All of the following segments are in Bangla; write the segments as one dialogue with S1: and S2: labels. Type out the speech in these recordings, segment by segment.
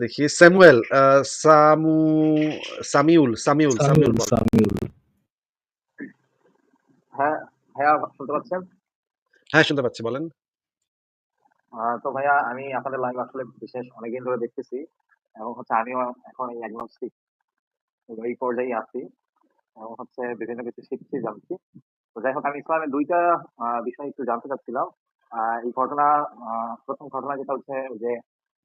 S1: দেখি স্যামুয়েল, সামু সামিউল সামিউল সামিউল
S2: সামিউল
S1: বল।
S2: সামিউল
S3: হ্যাঁ ভাইয়া, শুনতে পাচ্ছেন?
S1: হ্যাঁ, শুনতে পাচ্ছি, বলেন।
S3: তো ভাইয়া, আমি আপনাদের লাইভ আসলে বিশেষ অনেকদিন ধরে দেখতেছি, এবং হচ্ছে আমিও এখন এই অ্যাগনস্টিক এই পর্যায়ে আছি, এবং হচ্ছে বিভিন্ন কিছু শিখছি, জানছি। তো যাই হোক, আমি ইসলামের দুইটা বিষয় একটু জানতে চাচ্ছিলাম। এই ঘটনা, প্রথম ঘটনা যেটা হচ্ছে যে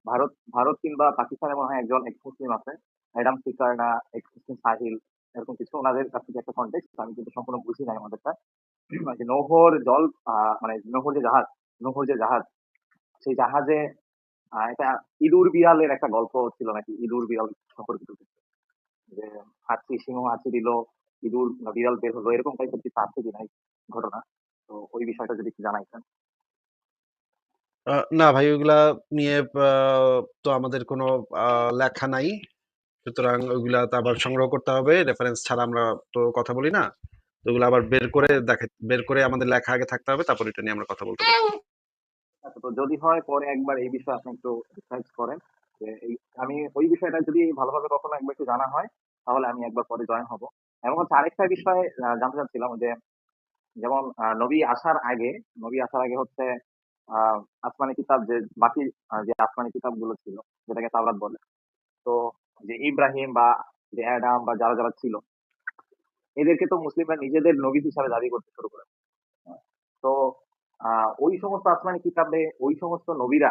S3: ভারত ভারত কিংবা পাকিস্তানে মনে হয় একজন এক্স মুসলিম আছে, অ্যাডাম স্পিকার না এক্স মুসলিম সাহিল, এরকম কিছু। ওনাদের কাছ থেকে একটা কন্টেক্ট আমি কিন্তু সম্পূর্ণ বুঝি নাই আমাদেরটা। যে নৌহর জল, মানে নৌহর যে জাহাজ, সেই জাহাজে এটা ইঁদুর বিড়ালের একটা গল্প ছিল নাকি, ইঁদুর বিড়াল সম্পর্কিত কিছু। যে হাতি সিংহ হাতি দিল, ইঁদুর বা বিড়াল বের হলো, এরকম টাইপের কিছু আছে কিনা এই ঘটনা। তো ওই বিষয়টা যদি একটু জানাইতেন।
S1: না ভাই, ওইগুলা নিয়ে তো আমাদের কোনো লেখা নাই। সুতরাং ওইগুলা তো আবার সংগ্রহ করতে হবে, রেফারেন্স ছাড়া আমরা তো কথা বলি না। তো ওগুলো আবার বের করে আমাদের লেখা আগে থাকতে হবে, তারপর এটা নিয়ে আমরা কথা বলতে পারবো।
S3: আচ্ছা, তো যদি হয় পরে একবার এই বিষয়ে আপনি একটু রিসার্চ করেন। যে এই, আমি ওই বিষয়টা যদি ভালোভাবে কখনো একবার একটু জানা হয়, তাহলে আমি একবার পরে জয়েন হব। এবং হচ্ছে আরেকটা বিষয় জানতে চাচ্ছিলাম, যে যেমন নবী আসার আগে হচ্ছে আসমানি কিতাব, যে বাকি যে আসমানি কিতাব গুলো ছিল, যেটাকে তাওরাত বলে। তো যে ইব্রাহিম বা যে অ্যাডাম বা যারা যারা ছিল, এদেরকে তো মুসলিমরা নিজেদের নবী হিসাবে দাবি করতে শুরু করে। তো ওই সমস্ত আসমানি কিতাবে ওই সমস্ত নবীরা,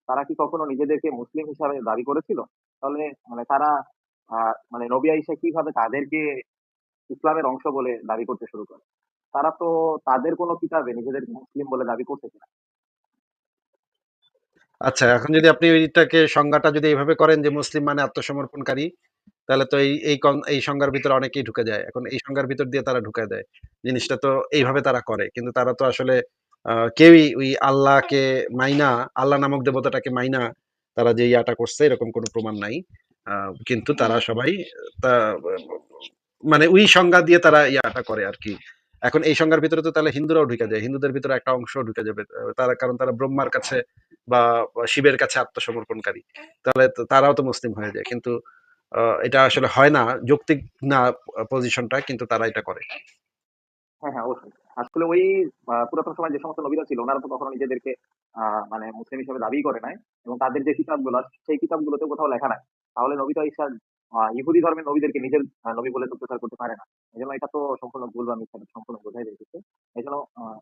S3: তারা কি কখনো নিজেদেরকে মুসলিম হিসাবে দাবি করেছিল? তাহলে মানে তারা মানে নবী আইসা কিভাবে তাদেরকে ইসলামের অংশ বলে দাবি করতে শুরু করে? তারা তো তাদের কোনো কিতাবে নিজেদের মুসলিম বলে দাবি করতেছে না।
S1: আচ্ছা, এখন যদি আপনি ওইটাকে সংজ্ঞাটা যদি এইভাবে করেন যে মুসলিম মানে আত্মসমর্পণকারী, তাহলে তো এই সংজ্ঞার ভিতরে অনেকেই ঢুকে যায়। এখন এই সংজ্ঞার ভিতর দিয়ে তারা ঢুকায় দেয়। জিনিসটা তো এইভাবে তারা করে। কিন্তু তারা তো আসলে কেউই ওই আল্লাহকে মাইনা, আল্লাহ নামক দেবতাটাকে মাইনা তারা যে ইয়াটা করছে, এরকম কোনো প্রমাণ নাই। কিন্তু তারা সবাই তা মানে ওই সংজ্ঞা দিয়ে তারা ইয়াটা করে আরকি। এখন এই সংজ্ঞার ভিতরে তো তাহলে হিন্দুরাও ঢুকে যায়। হিন্দুদের ভিতরে একটা অংশ ঢুকে যাবে। কারণ তারা ব্রহ্মার কাছে বা শিবের কাছে আত্মসমর্পণকারী। তাহলে তো তারাও তো মুসলিম হয়ে যায়। কিন্তু এটা আসলে হয় না, যৌক্তিক না পজিশনটা, কিন্তু তারা এটা করে।
S3: হ্যাঁ, হ্যাঁ, অবশ্যই। আসলে ওই পুরাতন সময়ে যে সমস্ত নবীরা ছিল, ওনারা তো কখনো নিজেদেরকে মানে মুসলিম হিসেবে দাবি করে নাই, এবং তাদের যে কিতাবগুলো, সেই কিতাবগুলোতে কোথাও লেখা নাই। তাহলে নবী তো ঈসা ইহুদি ধর্মের নবীদেরকে নিজের নবী বলে তো প্রচার করতে পারে না। এজন্য এটা তো সম্পূর্ণ ভুল, আমি সেটা সম্পূর্ণ বোঝাই দিয়েছি। এই জন্য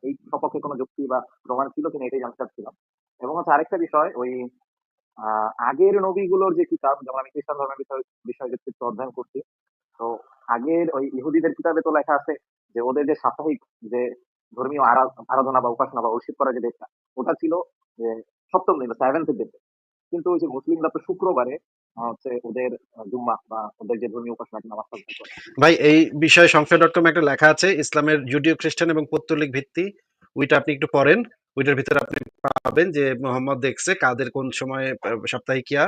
S3: এই সপক্ষে কোনো যুক্তি বা প্রমাণ ছিল কিনা এটাই জানতে চাচ্ছিলাম। এবং হচ্ছে আরেকটা বিষয়, ওই আগের নবীগুলোর যে কিতাব, যেমন আমি খ্রিস্টান ধর্মের বিষয় একটু অধ্যয়ন করছি। তো আগের ওই ইহুদিদের কিতাবে তো লেখা আছে যে ওদের যে সাপ্তাহিক যে ধর্মীয় আরাধনা বা উপাসনা বা worship করার যে ডেটটা, ওটা ছিল যে সপ্তম দিন, সেভেন্থ ডে। কিন্তু ওই যে মুসলিমরা তো শুক্রবারে হচ্ছে ওদের জুম্মা বা ওদের যে ধর্মীয় উপাসনা নামাজ টামাজ করে।
S1: ভাই, এই বিষয়ে সংশয়.com একটা লেখা আছে, ইসলামের জুডিও খ্রিস্টান এবং পৌত্তলিক ভিত্তি। ওইটা আপনি একটু পড়েন। ওইটার ভিতরে আপনি পাবেন যে মোহাম্মদ দেখছে কাদের কোন সময়ে সাপ্তাহিক ইয়া,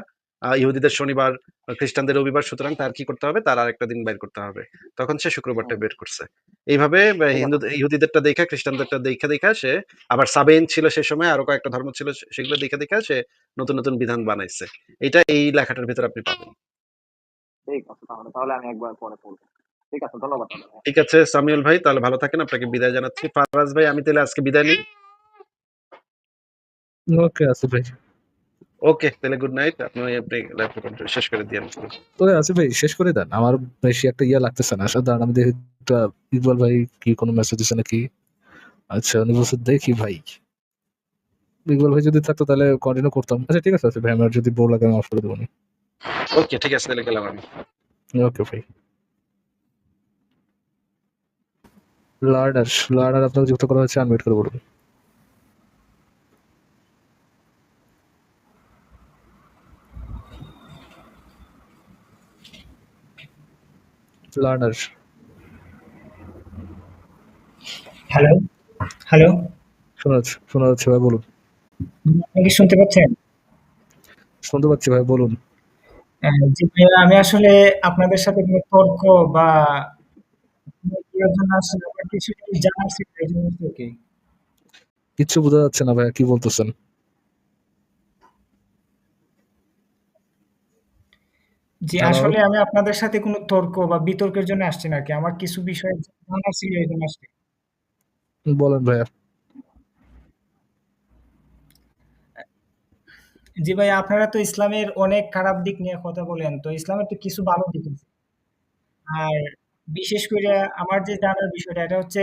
S1: ইহুদিদের শনিবার, খ্রিস্টানদের রবিবার। সুতরাং তার কি করতে হবে, তার আরেকটা দিন বের করতে হবে। তখন সে শুক্রবারটা
S3: হুম,
S1: বের করছে। এইভাবে
S3: ঠিক আছে।
S1: ইহুদিদেরটা দেখা, খ্রিস্টানদেরটা দেখা সে, আবার সাবেইন ছিল সে সময়, আরো কয়েকটা ধর্ম ছিল, সেগুলো দেখা সে নতুন নতুন বিধান বানাইছে। এটা এই লেখাটার ভিতরে আপনি পাবেন।
S3: ঠিক আছে, তাহলে আমি একবার পরে পড়বো। ঠিক আছে, ধন্যবাদ তাহলে।
S1: ঠিক আছে সামিউল ভাই, তাহলে ভালো থাকেন, আপনাকে বিদায় জানাচ্ছি। ফারাজ ভাই, আমি তাহলে আজকে বিদায় নিই।
S2: ওকে আসিফ ভাই।
S1: ওকে, তাহলে গুড নাইট। আপনি লাইভ শেষ করে দিয়েন।
S2: ওকে আসিফ ভাই, শেষ করে দেন। আমার বেশি একটা ইয়া লাগতেছে না। আসলে দাঁড়ান, আমি দেখি একটা ইকবাল ভাই কি কোনো মেসেজ দিছে নাকি। আচ্ছা, উনি বলছে দেখি ভাই। ইকবাল ভাই যদি থাকতো তাহলে কন্টিনিউ করতাম। আচ্ছা ঠিক আছে আসিফ ভাই, আমার যদি বোর লাগে আমি অফ করে দেবো।
S1: ওকে, ঠিক আছে, তাহলে গেলাম আমি।
S2: ওকে ভাই। লার্নার আপনাকে যুক্ত করা হচ্ছে, আনমিউট করে বলুন। Learner
S4: hello, hello.
S2: শোনা যাচ্ছে ভাই, বলুন।
S4: আপনি কি শুনতে পাচ্ছেন?
S2: শুনতে পাচ্ছি ভাই, বলুন।
S4: জি ভাইয়া, আমি আসলে আপনাদের সাথে কোনো তর্ক বা ইয়ের জন্য আসলে আমার কিছু জিনিস জানার ছিল, এইজন্য আরকি।
S2: কিচ্ছু বোঝা যাচ্ছে না ভাইয়া, কি বলতেছেন?
S4: জি,
S2: হ্যালো,
S4: আসলে আমি আপনাদের সাথে কোনো তর্ক বা বিতর্কের জন্য আসছি না আরকি। আমার কিছু বিষয় জানার ছিল এজন্য আসছি।
S2: বলেন ভাইয়া।
S4: জি ভাই, আপনারা তো ইসলামের অনেক খারাপ দিক নিয়ে কথা বলেন। তো ইসলামের তো কিছু ভালো দিক আছে। আর বিশেষ কইরা আমার যে জানার বিষয়টা এটা হচ্ছে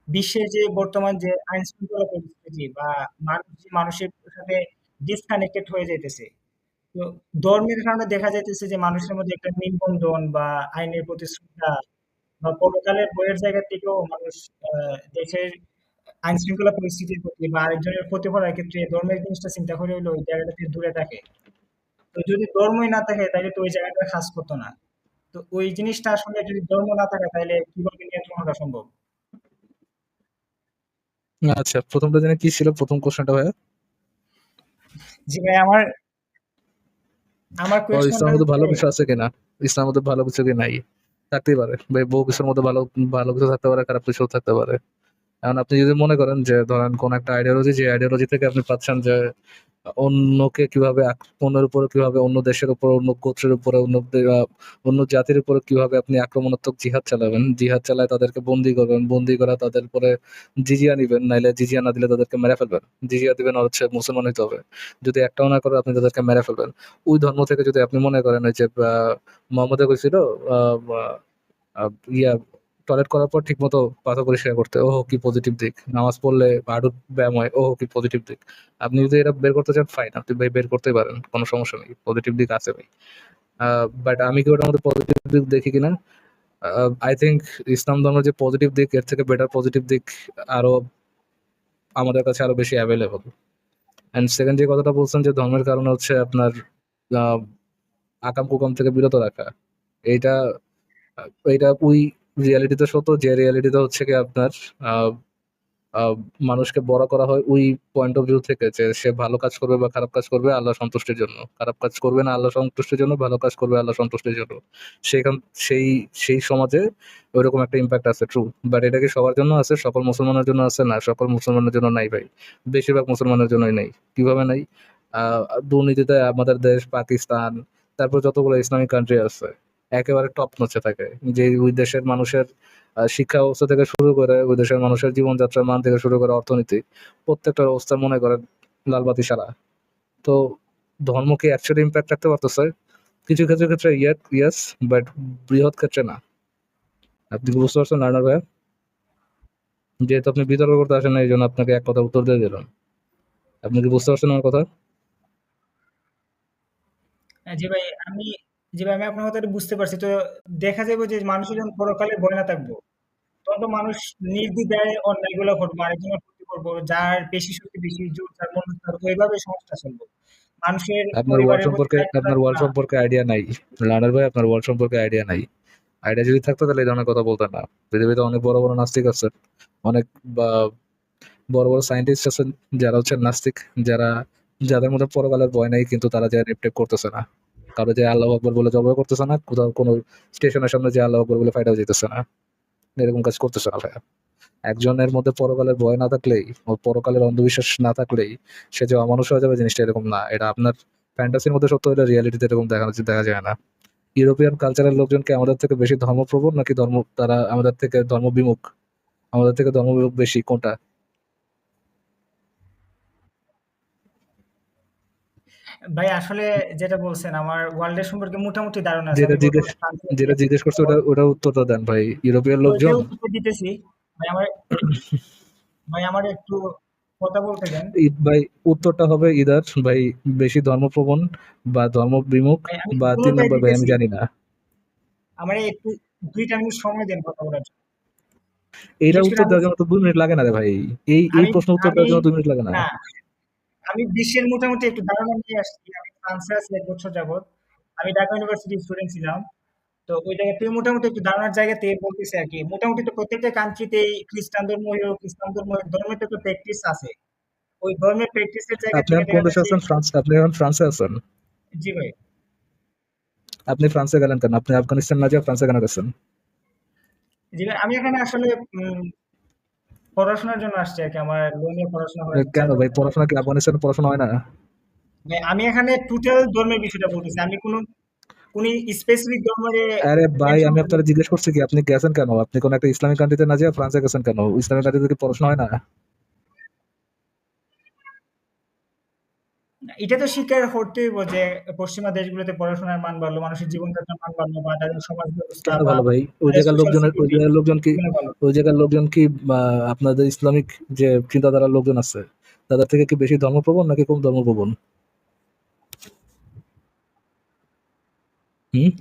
S4: বিশ্বের যে বর্তমান যে আইন শৃঙ্খলা পরিস্থিতি বা মানুষ যে মানুষের সাথে ডিসকানেক্টেড হয়ে যাইতেছে। তো ধর্মের কারণে দেখা যাইতেছে যে মানুষের মধ্যে একটা নিবন্ধন বা আইনের প্রতি শ্রদ্ধা বা পরকালের বইয়ের জায়গা থেকেও মানুষ দেশের আইন শৃঙ্খলা পরিস্থিতির প্রতি বা আরেকজনের ক্ষতি করার ক্ষেত্রে ধর্মের জিনিসটা চিন্তা করে হইলে ওই জায়গাটা থেকে দূরে থাকে। তো যদি ধর্মই না থাকে তাহলে তো ওই জায়গাটা কাজ করতো না। তো ওই জিনিসটা আসলে যদি ধর্ম না থাকে তাহলে কিভাবে নিয়ন্ত্রণ করা সম্ভব?
S2: আচ্ছা, ১ম টা জানি কি ছিল ১ম কোয়েশ্চেনটা ভাইয়া?
S4: জি ভাই, আমার আমার কোয়েশনটা
S2: ইসলামের মধ্যে
S4: হচ্ছে
S2: ভালো কিছু আছে কিনা? ইসলামের মধ্যে ভালো কিছু কি নাই? থাকতেই পারে। ভাই বহু কিছুর মধ্যে ভালো ভালো কিছু থাকতে পারে, খারাপ কিছুও থাকতে পারে। এখন আপনি যদি মনে করেন যে ধরেন কোন একটা আইডিওলজি যে আইডিওলজি থেকে আপনি পাচ্ছেন যে অন্যকে কিভাবে অন্যের উপরে কিভাবে অন্য দেশের উপর অন্য গোত্রের উপরে অন্য জাতির উপরে কিভাবে আপনি আক্রমণাত্মক জিহাদ চালাবেন, জিহাদ চালায় তাদেরকে বন্দি করবেন, বন্দি করা তাদের উপরে জিজিয়া নিবেন, নাইলে জিজিয়া না দিলে তাদেরকে মেরে ফেলবেন, জিজিয়া দিবেন আর হচ্ছে মুসলমান হইতে হবে, যদি একটাও না করে আপনি তাদেরকে মেরে ফেলবেন। ওই ধর্ম থেকে যদি আপনি মনে করেন ওই যে মোহাম্মদ কইছিল আহ, আহ, ইয়া টয়লেট করার পর ঠিক মতো পাথর পরিষ্কার করতে, ওহো কি পজিটিভ দিক, নামাজ পড়লে হাঁটুর ব্যায়াম হয়, ওহো কি পজিটিভ দিক। আপনি যদি এটা বের করতে চান ফাইন, আপনি ভাই বের করতেই পারেন, কোনো সমস্যা নেই, পজিটিভ দিক আছে ভাই। বাট আমি কি ওটার মধ্যে পজিটিভ দিক দেখি কিনা, আই থিঙ্ক ইসলাম ধর্মের যে পজিটিভ দিক এর থেকে বেটার পজিটিভ দিক আরো আমাদের কাছে আরো বেশি অ্যাভেলেবল। অ্যান্ড সেকেন্ড যে কথাটা বলছেন যে ধর্মের কারণে হচ্ছে আপনার আহ, আকাম কুকাম থেকে বিরত রাখা, এইটা এইটা ওই রিয়ালিটিতে সত্য যে রিয়ালিটিতে হচ্ছে কি আপনার আহ, আহ, মানুষকে বড় করা হয় ওই পয়েন্ট অফ ভিউ থেকে যে সে ভালো কাজ করবে বা খারাপ কাজ করবে আল্লাহ সন্তুষ্টির জন্য, খারাপ কাজ করবে না আল্লাহ সন্তুষ্টির জন্য, ভালো কাজ করবে আল্লাহ সন্তুষ্টির জন্য। সেখান সেই সেই সমাজে ওইরকম একটা ইম্প্যাক্ট আছে, ট্রু। বাট এটা কি সবার জন্য আছে, সকল মুসলমানের জন্য আছে না, সকল মুসলমানের জন্য নাই ভাই। বেশিরভাগ মুসলমানের জন্যই নাই। কিভাবে নাই? আহ দুর্নীতিতে আমাদের দেশ পাকিস্তান, তারপর যতগুলো ইসলামিক কান্ট্রি আছে একেবারে টপ নচে থাকে। যে ওই দেশের মানুষের শিক্ষা ব্যবস্থা থেকে শুরু করে ওই দেশের মানুষের জীবনযাত্রার মান থেকে শুরু করে অর্থনীতি, প্রত্যেকটা অবস্থা মনে করেন লালবাতি সারা। তো ধর্ম কি অ্যাকচুয়ালি ইম্প্যাক্ট রাখতে পারতেছে? কিছু কিছু ক্ষেত্রে ইয়েস, বাট বৃহৎ ক্ষেত্রে না। আপনি কি বুঝতে পারছেন লার্নার ভাই? যেহেতু আপনি বিতর্ক করতে আসেন না এই জন্য আপনাকে এক কথা উত্তর দিয়ে দিলাম। আপনি কি বুঝতে পারছেন আমার কথা?
S4: জি ভাই, আমি জি ভাই, আমি আপনার কথাটা বুঝতে পারছি। তো দেখা যাবে যে মানুষের যখন পরকালে ভয় না থাকবো, তখন তো মানুষ নির্দ্বিধায় অন্যায়গুলো করবো, আরেকজনের ক্ষতি করবো, যার পেশি শক্তি বেশি, জোর যার মনে তার ওইভাবে সমাজটা চলবো। মানুষের পরিবারের প্রতি দায়িত্ব
S2: আপনার
S4: রাখবো
S2: ওয়ার্ল্ড
S4: না।
S2: সম্পর্কে আইডিয়া নাই। লার্নার ভাই আপনার ওয়ার্ল্ড সম্পর্কে আইডিয়া নাই। আইডিয়া যদি থাকতো তাহলে এই ধরনের কথা বলতেন না। পৃথিবীতে অনেক বড় বড় নাস্তিক আছে, অনেক বড় বড় সায়েন্টিস্ট আছেন যারা হচ্ছে নাস্তিক, যারা যাদের মধ্যে পরকালের ভয় নাই কিন্তু তারা যে রেপ টেপ করতেছে না, কারো যে আল্লাহ আকবর বলে জবাই করতেছে না, কোথাও কোনো স্টেশনের সামনে যে আল্লাহ আকবর বলে ফাইটাও যেতেছে না, এরকম কাজ করতেছে না ভাইয়া। একজনের মধ্যে পরকালের ভয় না থাকলেই, ওর পরকালের অন্ধবিশ্বাস না থাকলেই সে যে অমানুষ হয়ে যাবে জিনিসটা এরকম না। এটা আপনার ফ্যান্টাসির মধ্যে সত্য হলে রিয়ালিটিতে এরকম দেখা যায় না। ইউরোপিয়ান কালচারের লোকজনকে আমাদের থেকে বেশি ধর্মপ্রবণ নাকি তারা আমাদের থেকে ধর্মবিমুখ, আমাদের থেকে ধর্মবিমুখ বেশি কোনটা?
S4: ভাই আসলে যেটা বলছেন আমার ওয়ার্ল্ডের সম্পর্কে মোটামুটি ধারণা আছে।
S2: যেটা
S4: আমি
S2: জিজ্ঞেস
S4: বর্তমানে ফ্রান্সে আছি।
S2: যেটা জিজ্ঞেস করছো ওটা উত্তরটা দেন ভাই। ইউরোপিয়ান
S4: ওইটাই
S2: লোকজন
S4: উত্তর দিতেছি। ভাই আমার ভাই আমার একটু কথা বলতে দেন।
S2: ভাই উত্তরটা হবে ইদার ভাই বেশি ধর্মপ্রবণ বা ধর্মবিমুখ,
S4: ভাই আমি
S2: বা তিন
S4: দুটোটাই
S2: নম্বর ভাই আমি
S4: দিতেছি।
S2: জানি না।
S4: আমারে একটু ২ টা মিনিট সময় দেন কথা বলার জন্য।
S2: এইটার
S4: বিশেষ করে
S2: উত্তর দেওয়ার জন্য তো 2 মিনিট লাগে না রে ভাই। এই
S4: আমি
S2: প্রশ্ন উত্তর
S4: আমি
S2: দেওয়ার জন্য 2 মিনিট লাগে না।
S4: না, আমি বিশ্বের মোটামুটি একটু ধারণা নিয়ে আসছি। আমি ফ্রান্সে আছি ১ বছর যাবৎ। আমি ঢাকা ইউনিভার্সিটির স্টুডেন্ট ছিলাম। তো ওই জায়গা থেকে মোটামুটি একটু ধারণার জায়গা থেকে বলতেছি আরকি। মোটামুটি তো প্রত্যেকটা কান্ট্রিতেই খ্রিস্টান ধর্ম হোক, ইসলাম ধর্ম হোক, ধর্মের তো একটা প্র্যাকটিস আছে। ওই ধর্মের প্র্যাকটিস এর জায়গা
S2: আপনি
S4: থেকে
S2: এখন কোন
S4: দেখা
S2: দেশে
S4: যাচ্ছে।
S2: আছেন? আপনি এখন ফ্রান্সে আছেন।
S4: জি ভাই।
S2: আপনি ফ্রান্সে গেলেন কেন? আপনি আফগানিস্তান না যেয়ে ফ্রান্সে কেন গেছেন?
S4: জি ভাই, আমি এখানে আসলে উম পড়াশোনার জন্য আসছি আরকি। আমার লো নিয়ে পড়াশোনা করার ইচ্ছা
S2: কেন
S4: তো।
S2: ভাই, পড়াশোনা কি আফগানিস্তানে পড়াশোনা হয় না?
S4: ভাই আমি এখানে টোটাল ধর্মের বিষয়টা বলতেছি। আমি কোন উনি স্পেসিফিক ধর্মের
S2: আরে ভাই, আমি
S4: একজন
S2: আপনারা জিজ্ঞেস করছি কি আপনি গেছেন কেন? আপনি কোন একটা ইসলামিক কান্ট্রিতে না যেয়ে ফ্রান্সে গেছেন কেন? ইসলামিক কান্ট্রিতে কি পড়াশোনা হয় না?
S4: এটা তো স্বীকার করতেই হইব যে পশ্চিমা দেশগুলোতে পড়াশোনার মান বাড়লো, মানুষের জীবনযাত্রার মান বাড়লো বা তাদের সমাজ ব্যবস্থা
S2: কেন
S4: বা
S2: ভালো ভাই?
S4: তাদের সোশ্যাল
S2: ওই
S4: সিকিউরিটি
S2: জায়গার লোকজন কি
S4: এগুলো ভালো।
S2: ওই জায়গার লোকজন কি আপনাদের ইসলামিক যে চিন্তাধারার লোকজন আছে তাদের থেকে কি বেশি ধর্মপ্রবণ নাকি কম ধর্মপ্রবণ? হুম?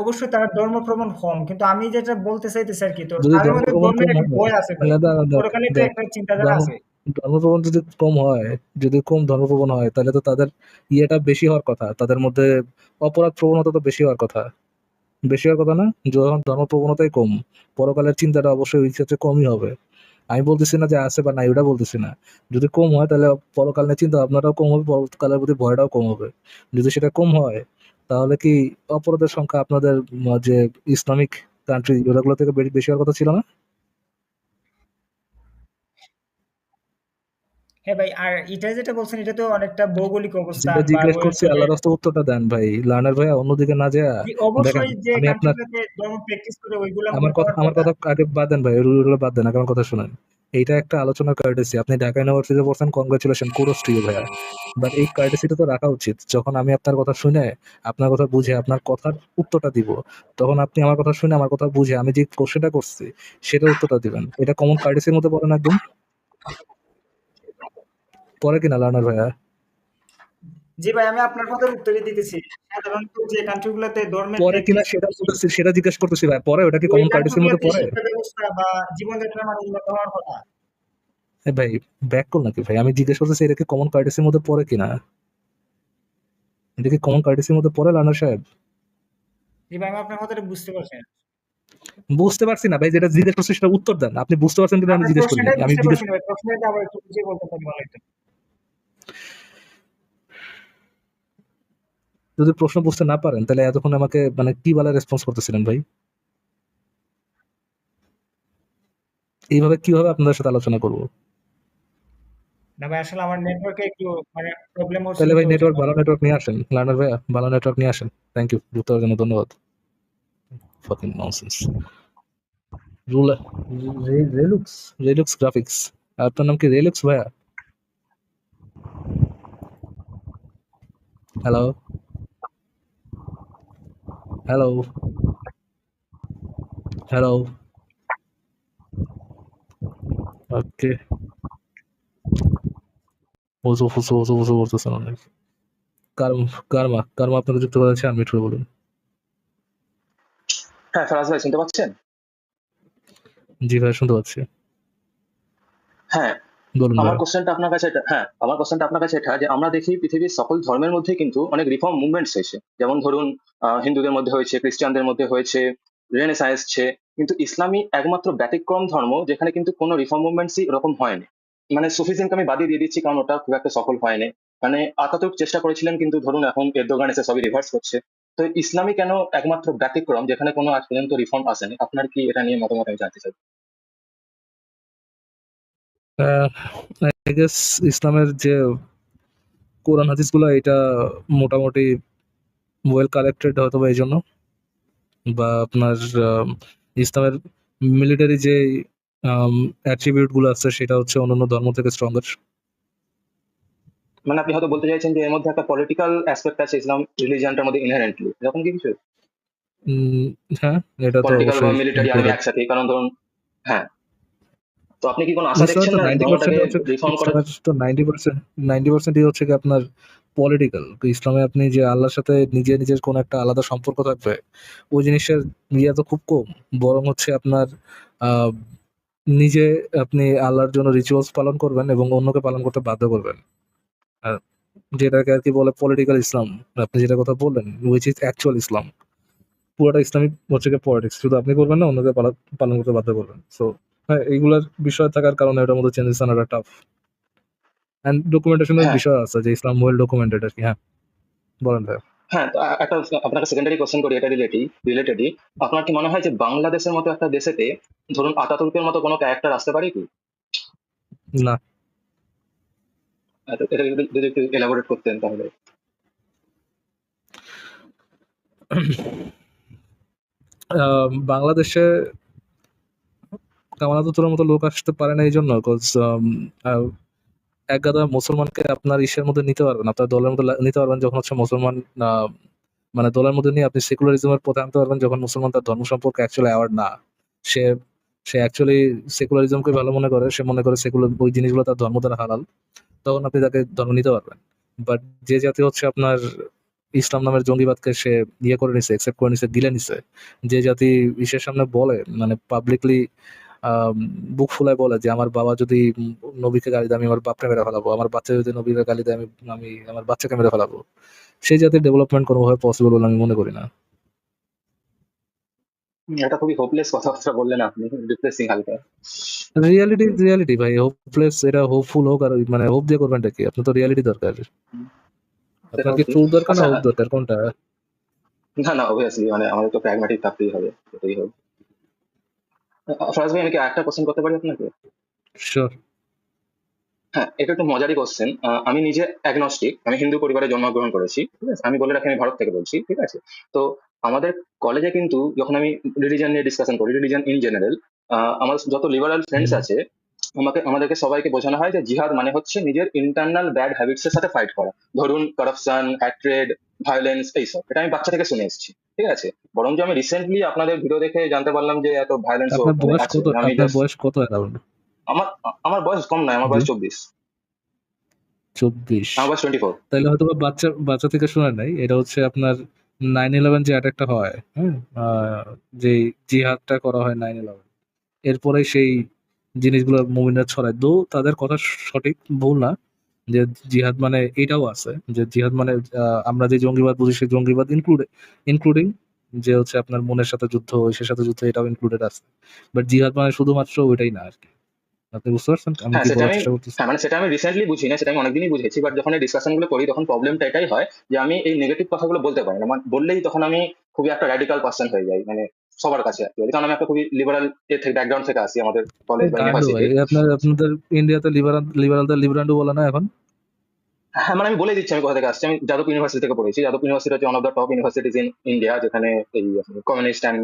S4: অবশ্যই তারা ধর্মপ্রবণ কম, কিন্তু আমি যেটা বলতে চাইতেছি আর কি, তো
S2: যদি
S4: তাদের মধ্যে
S2: ধর্মপ্রবণ
S4: ধর্মের
S2: কম
S4: একটা
S2: হয়,
S4: ভয় আছে ভাই,
S2: না দাঁড়া দেখ
S4: পরকালে তো
S2: দেখ
S4: একটা চিন্তাধারা
S2: ধর্ম
S4: আছে।
S2: ধর্মপ্রবণ যদি কম হয়, যদি কম ধর্মপ্রবণ হয় তাহলে তো তাদের ইয়েটা বেশি হওয়ার কথা, তাদের মধ্যে অপরাধ প্রবণতা তো বেশি হওয়ার কথা। বেশি হওয়ার কথা না? যখন ধর্মপ্রবণতাই কম, পরকালের চিন্তাটা অবশ্যই ওই ক্ষেত্রে কমই হবে। আমি বলতেছি না যে আছে বা নাই, ওটা বলতেছি না। যদি কম হয় তাহলে পরকাল নিয়ে চিন্তা ভাবনাটাও কম হবে, পরকালের প্রতি ভয়টাও কম হবে। যদি সেটা কম হয় তাহলে কি অপরাধের সংখ্যা আপনাদের যে ইসলামিক কান্ট্রি ওগুলো থেকে বেশি হওয়ার কথা ছিল না?
S4: হ্যাঁ ভাই, আর এটা যেটা বলছেন এটা তো অনেকটা ভৌগোলিক অবস্থান
S2: যেটা
S4: বা
S2: জিজ্ঞেস করছি
S4: ওয়েদারের।
S2: আল্লাহ রাস্তা উত্তরটা দেন ভাই। লার্নার ভাইয়া অন্যদিকে না যায়।
S4: জি,
S2: দেখেন,
S4: অবশ্যই যে
S2: আমি আপনার
S4: কান্ট্রিগুলোতে ধর্ম প্র্যাকটিস করে ওইগুলা মনে হওয়ার
S2: আমার
S4: কথা।
S2: কথা আগে বাদ দেন ভাই, ওগুলো বাদ দেন, আগে আমার কথা শুনেন। এইটা একটা আলোচনার কার্টেসি। আপনি ঢাকা ইউনিভার্সিটিতে পড়ছেন, কংগ্রাচুলেশন, কুডোস টু ইউ ভাইয়া। বাট এই কার্টেসিটা তো রাখা উচিত। যখন আমি আপনার কথা শুনে, আপনার কথা বুঝে, আপনার কথার উত্তরটা দিব, তখন আপনি আমার কথা শুনে, আমার কথা বুঝে আমি যে কোশ্চেনটা করছি সেটার উত্তরটা দিবেন। এটা কমন কার্টেসির মধ্যে পড়ে না একদম? পরে কিনা লার্নার ভাইয়া?
S4: জি ভাই, আমি আপনার কথার উত্তরই দিতেছি। সাধারণত যে কান্ট্রিগুলোতে ধর্মের
S2: পরে কিনা
S4: প্র্যাকটিস
S2: সেটা
S4: বেশি,
S2: বলতেছি, সেটা জিজ্ঞেস করতেছি ভাই। পরে ওটা কি
S4: ওই
S2: কমন কার্টেসির মধ্যে
S4: কান্ট্রিগুলোতে
S2: পড়ে?
S4: শিক্ষা ব্যবস্থা বা জীবনযাত্রার মান উন্নত হওয়ার কথা।
S2: ভাই ব্যাক কল নাকি ভাই? আমি জিজ্ঞেস করতেছি এটা কি কমন কার্টেসির মধ্যে পড়ে কিনা? এটা কি কমন কার্টেসির মধ্যে পড়ে লার্নার সাহেব?
S4: জি ভাই, আমি আপনার কথাটা বুঝতে পারছি।
S2: বুঝতে পারছি না ভাই, যেটা জিজ্ঞেস করছি সেটা উত্তর দেন। আপনি বুঝতে পারছেন কিনা আমি
S4: আপনার
S2: জিজ্ঞেস করি নাই।
S4: প্রশ্নটাই
S2: আমি
S4: বুঝতে
S2: জিজ্ঞেস
S4: পারছি না ভাই, প্রশ্নটা আবার একটু বুঝিয়ে বলতে পারি ভালো একটু।
S2: যদি প্রশ্ন বুঝতে না পারেন তাহলে এতক্ষণ আমাকে মানে কি বলে রেসপন্স করতেছিলেন ভাই? এইভাবে কিভাবে আপনাদের সাথে আলোচনা করব?
S4: না ভাই, আসলে আমার নেটওয়ার্কে একটু মানে প্রবলেম হচ্ছিল
S2: তাহলে ভাই
S4: তো ওইজন্য।
S2: ভালো নেটওয়ার্ক নিয়ে আসেন লার্নার ভাইয়া, ভালো নেটওয়ার্ক নিয়ে আসেন। থ্যাংক ইউ, যুক্ত হওয়ার জন্য ধন্যবাদ। Fucking nonsense. রুলা রেলুক্স রেলুক্স গ্রাফিক্স। আপনার নাম কি রেলুক্স ভাইয়া? Hello hello hello. ওকে। ওজো ফুসো ওজো ফুসো করতেছেন অনেক। কার্মা আপনাকে যুক্ত করা আছে, আনমিউট করে বলুন।
S5: হ্যাঁ, ফরাজ ভাই শুনতে পাচ্ছেন?
S2: জি ভাই, শুনতে পাচ্ছি।
S5: হ্যাঁ,
S2: বলুন
S5: আমার
S2: ভাই।
S5: কোশ্চেনটা আপনার কাছে এটা যে আমরা দেখি পৃথিবীর সকল ধর্মের মধ্যে কিন্তু অনেক রিফর্ম মুভমেন্টস হয়েছে। যেমন ধরুন হিন্দুদের মধ্যে হয়েছে, খ্রিস্টানদের মধ্যে হয়েছে, রেনেসাঁ এসছে। কিন্তু ইসলামই একমাত্র ব্যতিক্রম ধর্ম যেখানে কিন্তু কোনো রিফর্ম মুভমেন্টসই এরকম হয়নি। মানে সুফিজমকে আমি বাদই দিয়ে দিচ্ছি কারণ ওটা খুব একটা সফল হয়নি। মানে আতাতুর্ক চেষ্টা করেছিলেন কিন্তু ধরুন এখন এরদোগান এসে সবই রিভার্স করছে। তো ইসলামই কেন একমাত্র ব্যতিক্রম যেখানে কোনো আজ পর্যন্ত রিফর্ম আসেনি? আপনার কি এটা নিয়ে মতামত আমি জানতে চাই।
S2: আই গেস ইসলামের যে কোরআন হাদিস গুলো এটা মোটামুটি ওয়েল কালেক্টেড হয়তো বা এই জন্য, বা আপনার ইসলামের মিলিটারি যে অ্যাট্রিবিউট গুলো আছে সেটা হচ্ছে অন্যান্য ধর্ম থেকে স্ট্রঙ্গার।
S5: মানে আপনি হয়তো বলতে চাইছেন যে এর মধ্যে একটা পলিটিক্যাল অ্যাসপেক্ট আছে ইসলাম রিলিজিয়নটার মধ্যে ইনহেরেন্টলি, এরকম কি কিছু?
S2: হ্যাঁ, এটা তো
S5: পলিটিক্যাল বা
S2: অবশ্যই
S5: মিলিটারি আমি
S2: ইম্পর্টেন্ট।
S5: একসাথে, কারণ ধরুন হ্যাঁ, তো আপনি কি কোনো আশা
S2: ইসলামের
S5: দেখছেন
S2: তো
S5: না
S2: নাইনটি
S5: ধর্মটাকে
S2: পার্সেন্ট হচ্ছে,
S5: রিফর্ম করার?
S2: ইসলামের তো 90% হচ্ছে কি আপনার পলিটিক্যাল। ইসলামে আপনি যে আল্লাহর সাথে নিজের কোনো একটা আলাদা সম্পর্ক থাকবে, ওই জিনিসের ইয়ে তো খুব কম। বরং হচ্ছে আপনার আহ নিজে আপনি আল্লাহর জন্য রিচুয়ালস পালন করবেন এবং অন্যকে পালন করতে বাধ্য করবেন। আর যেটাকে আর কি বলে পলিটিক্যাল ইসলাম, আপনি যেটা কথা বললেন, উইচ ইজ অ্যাকচুয়াল ইসলাম। পুরোটা ইসলামিক হচ্ছে গিয়ে পলিটিক্স, শুধু আপনি করবেন না, অন্যকে পালন করতে বাধ্য করবেন। সো হ্যাঁ, এইগুলার বিষয় থাকার কারণে ওটার মধ্যে চেঞ্জেস আনাটা টাফ। অ্যান্ড ডকুমেন্টেশনের
S5: হ্যাঁ,
S2: বিষয় আছে যে ইসলাম ওয়েল ডকুমেন্টেড আর কি। হ্যাঁ, বলেন ভাই।
S5: হ্যাঁ, তো একটা আপনাকে সেকেন্ডারি কোশ্চেন করি, এটা রিলেটেডই। আপনার কি মনে হয় যে বাংলাদেশের মতো একটা দেশেতে ধরুন আতাতুর্কের মতো কোনো ক্যারেক্টার আসতে পারে কি?
S2: না,
S5: এটা যদি একটু এলাবোরেট করতেন তাহলে।
S2: বাংলাদেশে কামাল আতাতুরের মতো লোক আসতে পারে না এই জন্য এক গাদা মুসলমানকে আপনার ইসের মধ্যে নিতে পারবেন, আপনার দলের মধ্যে নিতে পারবেন যখন হচ্ছে মুসলমান মানে দলের মধ্যে নিয়ে আপনি সেকুলারিজমের পথে আনতে পারবেন যখন মুসলমান তার ধর্ম সম্পর্কে অ্যাকচুয়ালি অ্যাওয়ার্ড না। সে সে অ্যাকচুয়ালি সেকুলারিজমকে ভালো মনে করে, সে মনে করে সেকুলার ওই জিনিসগুলো তার ধর্ম দ্বারা হালাল, তখন আপনি তাকে ধর্ম নিতে পারবেন। বাট যে জাতি হচ্ছে আপনার ইসলাম নামের জঙ্গিবাদকে সে ইয়ে করে নিছে, একসেপ্ট করে নিছে, গিলে নিছে, যে জাতি ইসের সামনে বলে মানে পাবলিকলি বুক ফুলায় বলে যে আমার বাবা যদি নবীকে গালি দেয় আমি আমার বাপকে মেরে ফেলাবো, আমার বাচ্চা যদি নবীকে গালি দেয় আমি আমি আমার বাচ্চাকে মেরে ফেলাবো, সেই জাতির ডেভেলপমেন্ট কোনোভাবে পসিবল বলে আমি মনে করি না।
S5: এটা খুবই হোপলেস কথাবার্তা বললেন আপনি, ডিপ্রেসিং হালকা।
S2: রিয়ালিটি ভাই, হোপলেস এটা হোপফুল হোক আর মানে হোপ দিয়ে করবেনটা কি? আপনার তো রিয়ালিটি দরকার। আপনার কি ট্রুথ দরকার না
S5: আচ্ছা,
S2: হোপ দরকার, কোনটা?
S5: না না অবভিয়াসলি মানে আমাদের তো প্র্যাগম্যাটিক থাকতেই হবে, সেটাই হবে। ফরাজ ভাই, আমি কি একটা কোশ্চেন করতে পারি আপনাকে?
S2: শিওর।
S5: হ্যাঁ, এটা একটু মজারই কোশ্চেন। আমি নিজে অ্যাগনস্টিক, আমি হিন্দু পরিবারে জন্মগ্রহণ করেছি, ঠিক আছে? আমি বলে রাখি আমি ভারত থেকে বলছি, ঠিক আছে? তো আমাদের কলেজে কিন্তু যখন আমি রিলিজন নিয়ে ডিসকাশন করি, রিলিজন ইন জেনারেল, আমার যত লিবারাল ফ্রেন্ডস আছে আমাদেরকে সবাইকে বোঝানো হয় যে জিহাদ মানে হচ্ছে নিজের ইন্টারনাল ব্যাড হ্যাবিটস এর সাথে ফাইট করা। ধরুন কারাপশন, হ্যাট্রেড, ভায়োলেন্স, এইসব। এটা আমি বাচ্চা থেকে শুনে এসেছি, ঠিক আছে? বরঞ্চ আমি রিসেন্টলি আপনাদের ভিডিও দেখে জানতে পারলাম যে এত ভায়োলেন্স
S2: আপনার
S5: মানে
S2: বয়স
S5: আছে।
S2: কত?
S5: আমি
S2: আপনার
S5: জাস্ট
S2: বয়স কত অ্যারাউন্ড?
S5: আমার আমার বয়স কম নয়, আমার
S2: জি
S5: বয়স 24।
S2: 24।
S5: আমার বয়স 24।
S2: তাহলে হয়তো বা বাচ্চা বাচ্চা থেকে শোনেন নাই। এটা হচ্ছে আপনার 9/11 যে অ্যাটাকটা হয়, হ্যাঁ? যে জিহাদটা করা হয় 9/11, এরপরে সেই জিনিসগুলো মুমিনরা ছড়ায়। দো তাদের কথা সঠিক, ভুল না যে জিহাদ মানে এটাও আছে যে জিহাদ মানে আমরা যে জঙ্গিবাদ বুঝি সেই জঙ্গিবাদ ইনক্লুডিং যে হচ্ছে আপনার মনের সাথে যুদ্ধ, ঐশের সাথে যুদ্ধ, এটাও ইনক্লুডেড আছে। বাট জিহাদ মানে শুধুমাত্র ওইটাই না আর কি। আপনি বুঝতে পারছেন আমি
S5: হ্যাঁ
S2: কি
S5: সেটা
S2: বলার
S5: আমি
S2: চেষ্টা করতেছি?
S5: হ্যাঁ মানে সেটা আমি রিসেন্টলি বুঝি না, সেটা আমি অনেকদিনই বুঝেছি। বাট যখন এই ডিসকাশন গুলো করি তখন প্রবলেমটা এটাই হয় যে আমি এই নেগেটিভ কথাগুলো বলতে পারি না, মানে বললেই তখন আমি খুবই একটা র্যাডিক্যাল পার্সন হয়ে যাই, মানে সবার কাছে actually। কারণ আমি একটা খুবই লিবারাল ব্যাকগ্রাউন্ড থেকে আসি, আমাদের কলেজ বা
S2: কাণ্ড ভাই,
S5: ইউনিভার্সিটি।
S2: আপনাদের ইন্ডিয়াতে লিবারালদের লিব্রান্ডো বলে না এখন?
S5: হ্যাঁ মানে আমি বলে দিচ্ছি আমি কোথা থেকে আসছি। আমি যাদব ইউনিভার্সিটি থেকে পড়েছি। যাদব ইউনিভার্সিটি হচ্ছে one of the top universities in India, যেখানে এই কমিউনিস্ট অ্যান্ড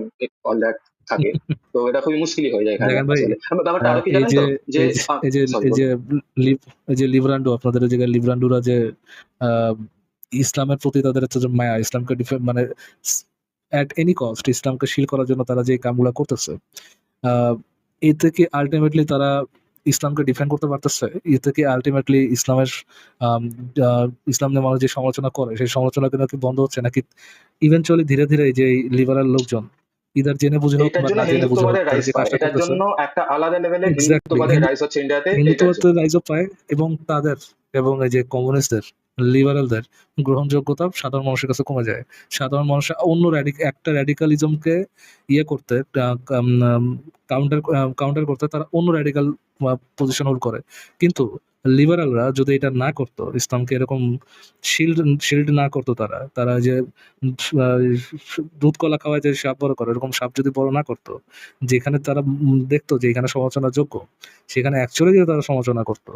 S5: অল দ্যাট থাকে। তো এটা খুবই মুশকিলই হয়ে যায় এখানে
S2: দেখেন ভাই,
S5: আসলে। ব্যাপারটা আরো কি
S2: এই
S5: জানেন
S2: যে
S5: তো, যে
S2: এই যে এই যে
S5: সরি
S2: এই যে
S5: বলুন।
S2: এই যে লিব্রান্ডো, আপনাদের ওই জায়গায় লিব্রান্ডোরা যে আহ, ইসলামের প্রতি তাদের হচ্ছে যে মায়া, ইসলামকে মানে অ্যাট এনি কস্ট ইসলামকে শিল করার জন্য তারা যে কামগুলা করতেছে, আহ, এতে কি আলটিমেটলি তারা ইসলামকে ডিফেন্ড করতে পারতেছে? এতে কি আলটিমেটলি ইসলামের আম, ইসলাম নিয়ে মানুষ যে সমালোচনা করে সেই সমালোচনা কিন্তু কি বন্ধ হচ্ছে, নাকি ইভেনচুয়ালি ধীরে ধীরে যে লিবারাল লোকজন ইদার জেনে বুঝে হোক
S5: এটার
S2: বা
S5: জন্য
S2: না জেনে বুঝে হোক
S5: হিন্দুত্ববাদের
S2: তারা
S5: রাইজ
S2: যে
S5: পায়,
S2: কাজটা
S5: এটার
S2: করতেছে,
S5: জন্য একটা আলাদা লেভেলের
S2: এক্স্যাক্টলি
S5: হিন্দুত্ববাদের রাইজ হচ্ছে ইন্ডিয়াতে এইটার জন্য।
S2: হিন্দুত্ববাদের রাইজও পায়, এবং তাদের এবং এই যে কমিউনিস্টদের, লিবারালদের গ্রহণযোগ্যতা সাধারণ মানুষের কাছে কমে যায়। সাধারণ মানুষ অন্য একটা র্যাডিকালিজমকে ইয়ে করতে, কাউন্টার কাউন্টার করতে তারা অন্য র্যাডিকাল পজিশন হোল্ড করে। কিন্তু লিবারালরা যদি এটা না করতো, ইসলামকে এরকম শিল্ড শিল্ড না করতো, তারা তারা যে আহ, দুধ কলা খাওয়ায় যে সাপ বড় করে, এরকম সাপ যদি বড় না করতো, যেখানে তারা দেখতো যে এখানে সমালোচনার যোগ্য, সেখানে অ্যাকচুয়ালি যদি তারা সমালোচনা করতো,